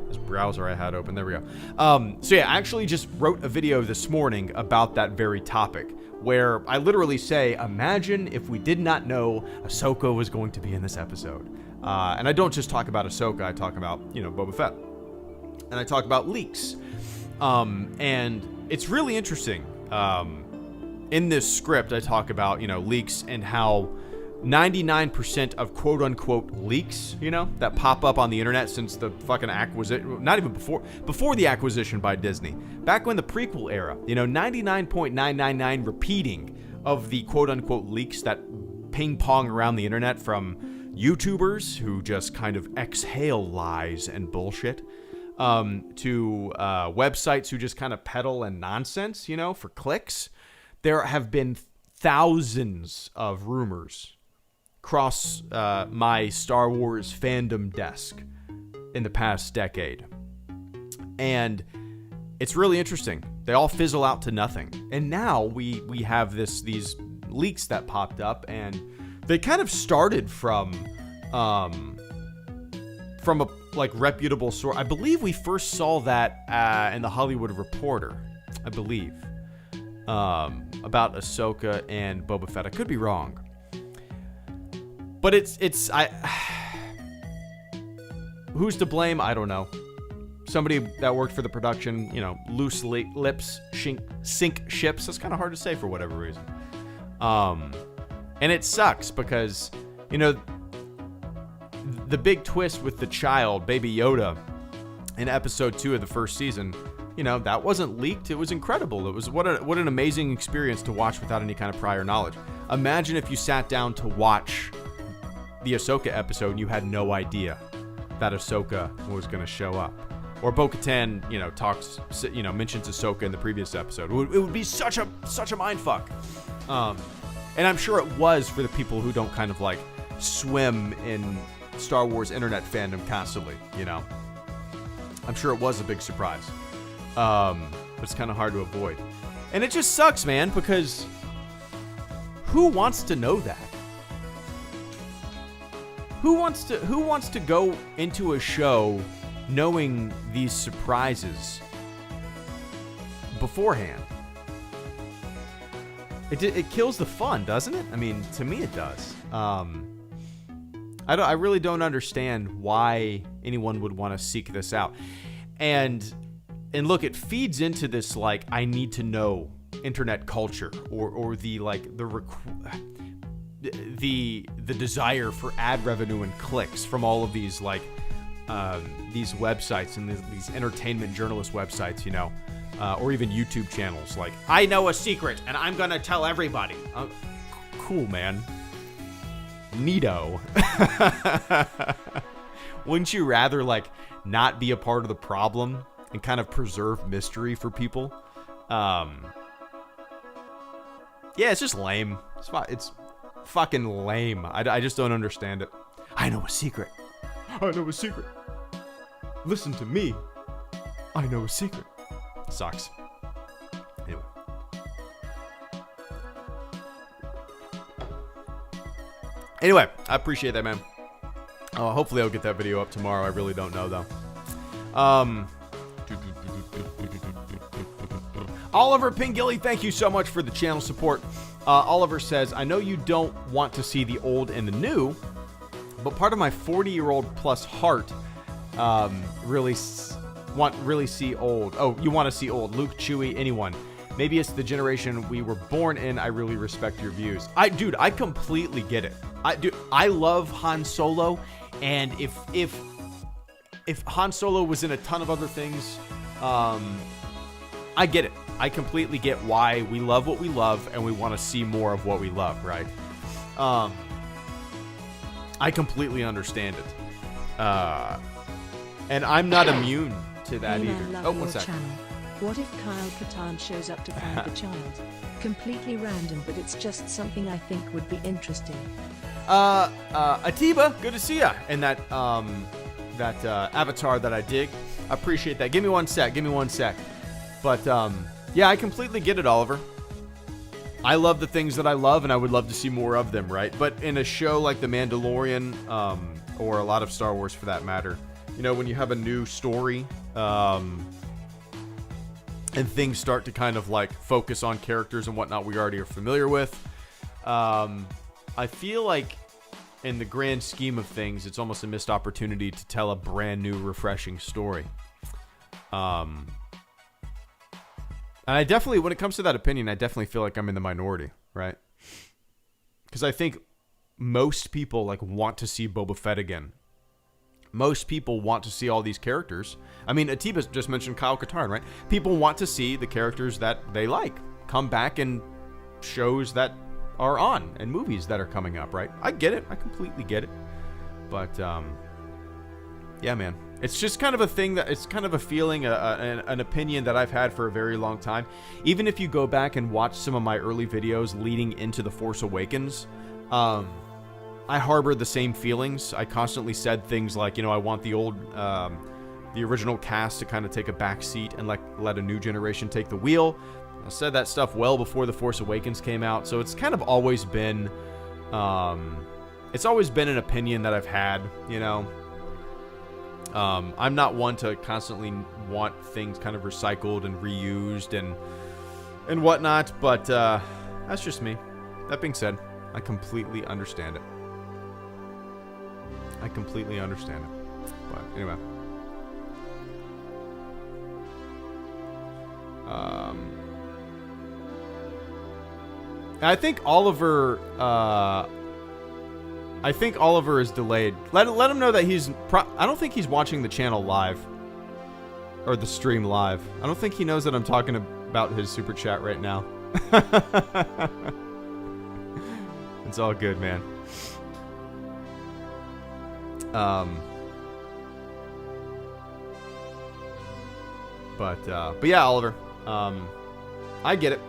this browser I had open. There we go. So yeah, I actually just wrote a video this morning about that very topic, where I literally say, imagine if we did not know Ahsoka was going to be in this episode. And I don't just talk about Ahsoka, I talk about, Boba Fett. And I talk about leaks. And it's really interesting. In this script, I talk about, leaks and how 99% of quote-unquote leaks, that pop up on the internet since the fucking acquisition, not even before the acquisition by Disney, back when the prequel era, 99.999 repeating of the quote-unquote leaks that ping-pong around the internet from YouTubers who just kind of exhale lies and bullshit, to websites who just kind of peddle and nonsense, for clicks. There have been thousands of rumors cross my Star Wars fandom desk in the past decade. And it's really interesting. They all fizzle out to nothing. And now we have these leaks that popped up, and they kind of started from a reputable source. I believe we first saw that in the Hollywood Reporter, I believe, about Ahsoka and Boba Fett. I could be wrong, but who's to blame? I don't know. Somebody that worked for the production, loose lips sink ships. That's kind of hard to say for whatever reason. And it sucks because, the big twist with the child, Baby Yoda, in episode 2 of the first season, that wasn't leaked. It was incredible. It was what an amazing experience to watch without any kind of prior knowledge. Imagine if you sat down to watch the Ahsoka episode and you had no idea that Ahsoka was going to show up. Or Bo-Katan, mentions Ahsoka in the previous episode. It would be such a mindfuck. And I'm sure it was for the people who don't kind of swim in Star Wars internet fandom constantly, I'm sure it was a big surprise. But it's kind of hard to avoid. And it just sucks, man, because who wants to know that? Who wants to go into a show knowing these surprises beforehand? It kills the fun, doesn't it? I mean, to me it does. I really don't understand why anyone would want to seek this out. And look, it feeds into this I need to know internet culture, or the desire for ad revenue and clicks from all of these these websites and these entertainment journalist websites, or even YouTube channels. I know a secret and I'm gonna tell everybody. Cool, man. Neato. Wouldn't you rather not be a part of the problem and kind of preserve mystery for people? Yeah, it's just lame. It's fucking lame. I just don't understand it. I know a secret. I know a secret. Listen to me. I know a secret. Sucks. Anyway. Anyway, I appreciate that, man. Hopefully I'll get that video up tomorrow. I really don't know, though. Oliver Pingilly, thank you so much for the channel support. Oliver says, I know you don't want to see the old and the new, but part of my 40-year-old plus heart really see old. Oh, you want to see old. Luke, Chewie, anyone. Maybe it's the generation we were born in. I really respect your views. Dude, I completely get it. I love Han Solo, and if Han Solo was in a ton of other things, I get it. I completely get why we love what we love, and we want to see more of what we love, right? I completely understand it. And I'm not immune to that either. Oh, what's that? Channel. What if Kyle Katarn shows up to find the child? Completely random, but it's just something I think would be interesting. Atiba, good to see ya. And that avatar that I dig. I appreciate that. Give me one sec. But, yeah, I completely get it, Oliver. I love the things that I love, and I would love to see more of them, right? But in a show like The Mandalorian, or a lot of Star Wars for that matter, you know, when you have a new story, and things start to kind of like focus on characters and whatnot we already are familiar with, I feel like in the grand scheme of things, it's almost a missed opportunity to tell a brand new, refreshing story. And I definitely, when it comes to that opinion, I definitely feel like I'm in the minority, right? Because I think most people like want to see Boba Fett again. Most people want to see all these characters. I mean, Atiba just mentioned Kyle Katarn, right? People want to see the characters that they like come back in shows that are on and movies that are coming up, right? I get it. I completely get it. But, yeah, man. It's just kind of a thing that, it's kind of a feeling, an opinion that I've had for a very long time. Even if you go back and watch some of my early videos leading into The Force Awakens, I harbor the same feelings. I constantly said things like, you know, I want the old, the original cast to kind of take a back seat and let a new generation take the wheel. I said that stuff well before The Force Awakens came out, so it's kind of always been, it's always been an opinion that I've had, you know. I'm not one to constantly want things kind of recycled and reused and whatnot, but that's just me. That being said, I completely understand it. I completely understand it. But anyway. I think Oliver is delayed. Let him know that he's I don't think he's watching the channel live or the stream live. I don't think he knows that I'm talking about his super chat right now. It's all good, man. But yeah, Oliver. I get it.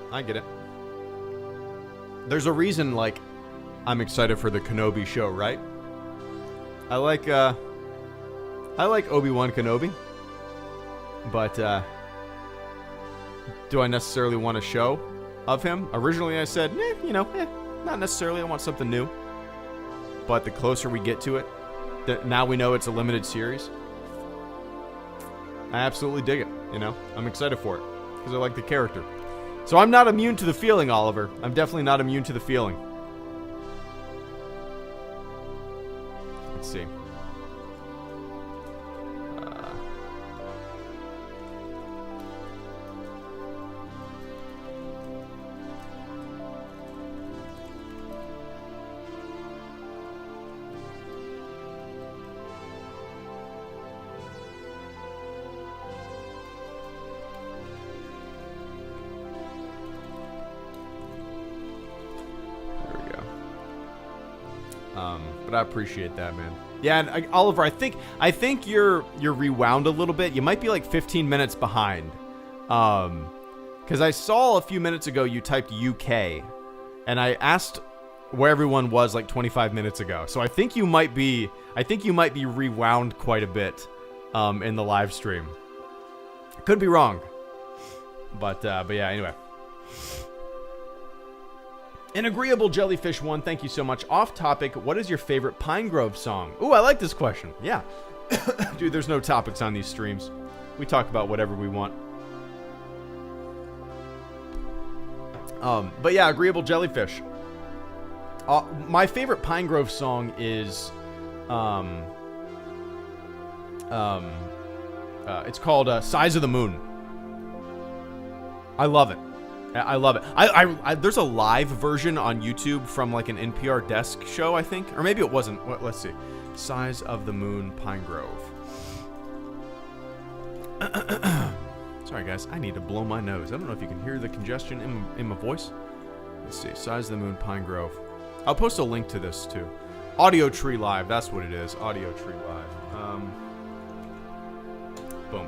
There's a reason, like, I'm excited for the Kenobi show, right? I like Obi-Wan Kenobi, but do I necessarily want a show of him? Originally I said, not necessarily. I want something new. But the closer we get to it, now we know it's a limited series. I absolutely dig it, you know? I'm excited for it, because I like the character. So I'm not immune to the feeling, Oliver. I'm definitely not immune to the feeling. Let's see. But I appreciate that, man. Yeah, and Oliver, I think you're rewound a little bit. You might be like 15 minutes behind. Because I saw a few minutes ago you typed UK, and I asked where everyone was like 25 minutes ago. So I think you might be rewound quite a bit in the live stream. Could be wrong. But yeah, anyway. An Agreeable Jellyfish 1, thank you so much. Off topic, what is your favorite Pine Grove song? Ooh, I like this question. Yeah. Dude, there's no topics on these streams. We talk about whatever we want. But yeah, Agreeable Jellyfish. My favorite Pine Grove song is, it's called Size of the Moon. I love it. I love it. I there's a live version on YouTube from like an NPR desk show, I think, or maybe it wasn't. Let's see. Size of the Moon, Pine Grove. Sorry guys, I need to blow my nose. I don't know if you can hear the congestion in my voice. Let's see. Size of the Moon, Pine Grove. I'll post a link to this too. Audio Tree Live. That's what it is. Audio Tree Live. Boom.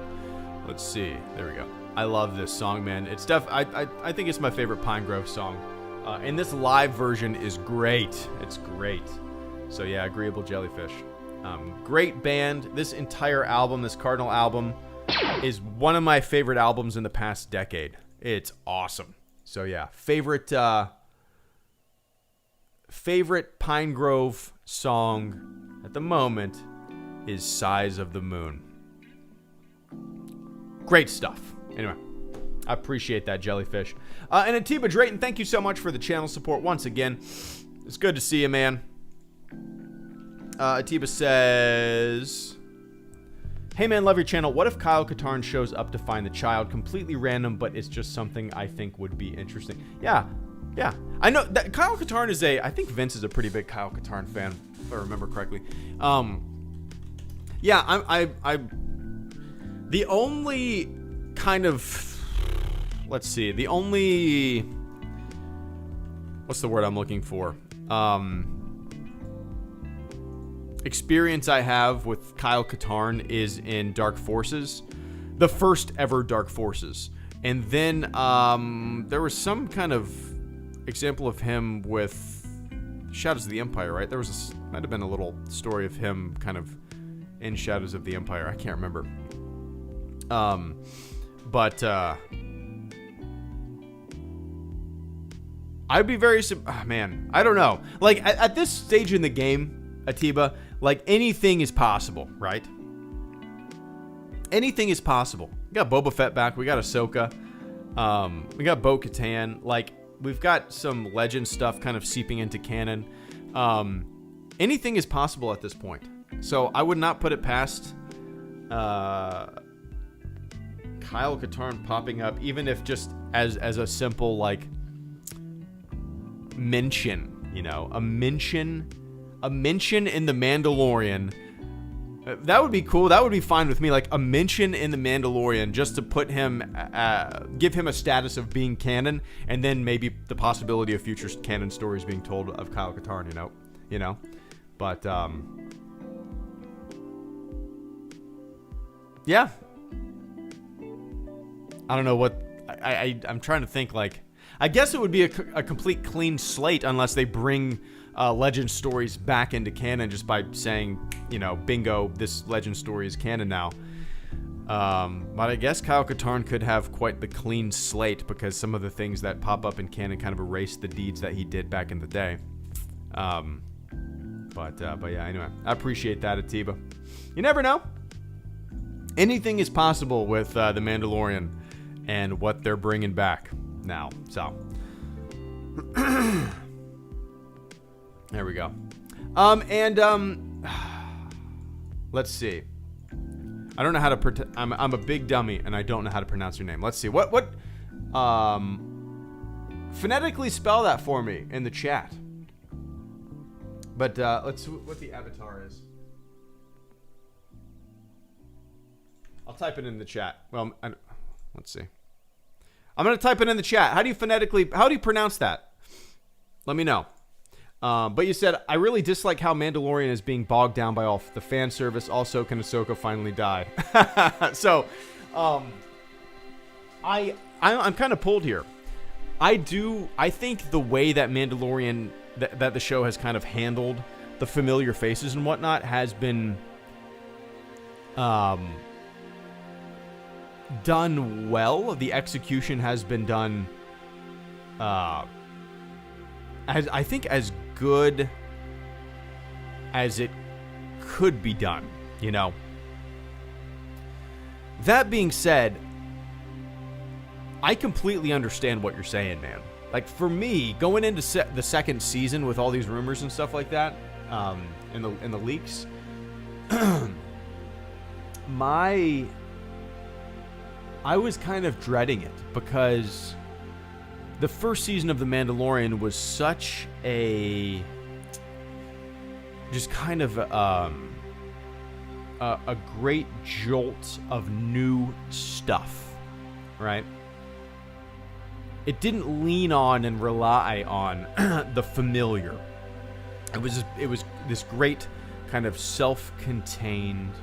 Let's see. There we go. I love this song, man. It's I think it's my favorite Pine Grove song. And this live version is great. It's great. So yeah, Agreeable Jellyfish. Great band. This entire album, this Cardinal album, is one of my favorite albums in the past decade. It's awesome. So yeah, favorite Pine Grove song at the moment is Size of the Moon. Great stuff. Anyway, I appreciate that, Jellyfish. And Atiba Drayton, thank you so much for the channel support once again. It's good to see you, man. Atiba says, hey man, love your channel. What if Kyle Katarn shows up to find the child? Completely random, but it's just something I think would be interesting. Yeah. I know that Kyle Katarn is I think Vince is a pretty big Kyle Katarn fan, if I remember correctly. Yeah, I the only kind of, let's see, the only, what's the word I'm looking for? Experience I have with Kyle Katarn is in Dark Forces, the first ever Dark Forces. And then there was some kind of example of him with Shadows of the Empire, right? There was might have been a little story of him kind of in Shadows of the Empire. I can't remember. But I'd be very, man, I don't know. Like at this stage in the game, Atiba, like anything is possible, right? Anything is possible. We got Boba Fett back. We got Ahsoka. We got Bo-Katan. Like we've got some legend stuff kind of seeping into canon. Anything is possible at this point. So I would not put it past Kyle Katarn popping up, even if just as a simple like mention, you know, a mention in the Mandalorian. That would be cool. That would be fine with me. Like a mention in the Mandalorian, just to put him, give him a status of being canon, and then maybe the possibility of future canon stories being told of Kyle Katarn. You know. But yeah. I don't know what I'm trying to think. Like, I guess it would be a complete clean slate unless they bring legend stories back into canon just by saying, you know, bingo, this legend story is canon now. But I guess Kyle Katarn could have quite the clean slate because some of the things that pop up in canon kind of erase the deeds that he did back in the day. But yeah, anyway, I appreciate that, Atiba. You never know. Anything is possible with the Mandalorian and what they're bringing back now. So there we go. Let's see. I don't know how to I'm a big dummy and I don't know how to pronounce your name. Let's see. What phonetically spell that for me in the chat. But let's see what the avatar is. I'll type it in the chat. Well, let's see. I'm going to type it in the chat. How do you pronounce that? Let me know. But you said, I really dislike how Mandalorian is being bogged down by all the fan service. Also, can Ahsoka finally die? So, I'm kind of pulled here. I think the way that Mandalorian that the show has kind of handled the familiar faces and whatnot has been done well. The execution has been done I think as good as it could be done, you know. That being said, I completely understand what you're saying, man. Like, for me, going into the second season with all these rumors and stuff like that, in the leaks, I was kind of dreading it because the first season of The Mandalorian was such a just kind of a great jolt of new stuff, right? It didn't lean on and rely on the familiar. It was this great kind of self-contained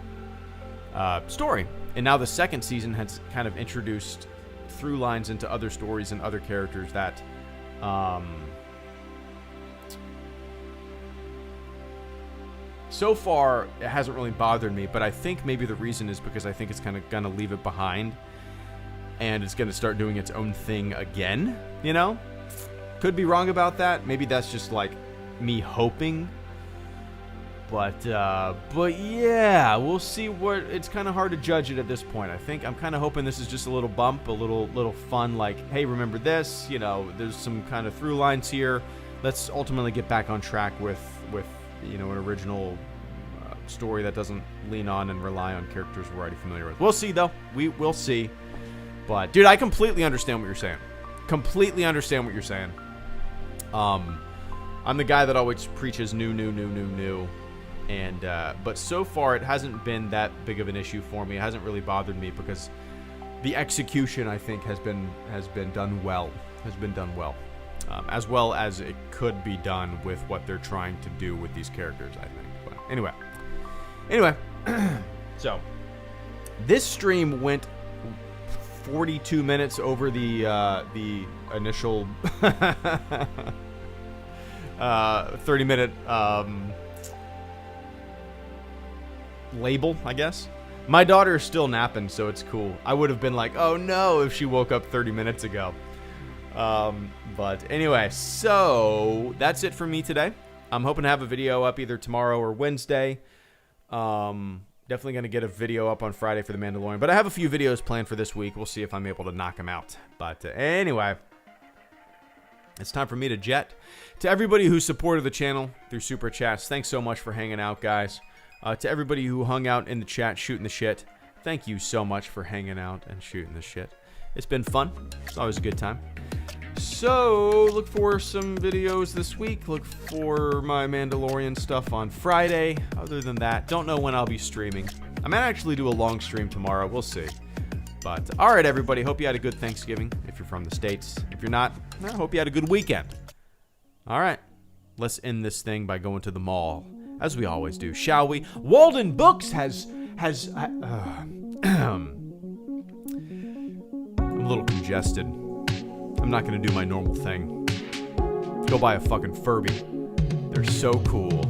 story. And now the second season has kind of introduced through lines into other stories and other characters that so far it hasn't really bothered me, but I think maybe the reason is because I think it's kind of gonna leave it behind and it's gonna start doing its own thing again, you know? Could be wrong about that. Maybe that's just like me hoping. But yeah, we'll see what. It's kind of hard to judge it at this point. I think I'm kind of hoping this is just a little bump, a little fun. Like, hey, remember this? You know, there's some kind of through lines here. Let's ultimately get back on track with you know, an original story that doesn't lean on and rely on characters we're already familiar with. We'll see, though. We'll see. But dude, I completely understand what you're saying. Completely understand what you're saying. I'm the guy that always preaches new. And but so far it hasn't been that big of an issue for me. It hasn't really bothered me because the execution, I think, has been done well. As well as it could be done with what they're trying to do with these characters, I think. But anyway, so this stream went 42 minutes over the initial 30-minute label, I guess. My daughter is still napping, so it's cool. I would have been like, oh no, if she woke up 30 minutes ago. But anyway, so that's it for me today. I'm hoping to have a video up either tomorrow or Wednesday. Definitely going to get a video up on Friday for The Mandalorian. But I have a few videos planned for this week. We'll see if I'm able to knock them out. But anyway, it's time for me to jet. To everybody who supported the channel through Super Chats, thanks so much for hanging out, guys. To everybody who hung out in the chat shooting the shit, thank you so much for hanging out and shooting the shit. It's been fun. It's always a good time. So, look for some videos this week. Look for my Mandalorian stuff on Friday. Other than that, don't know when I'll be streaming. I might actually do a long stream tomorrow. We'll see. But, alright everybody. Hope you had a good Thanksgiving if you're from the States. If you're not, I hope you had a good weekend. Alright. Let's end this thing by going to the mall. As we always do, shall we? Walden Books has I'm a little congested. I'm not gonna do my normal thing. Go buy a fucking Furby. They're so cool.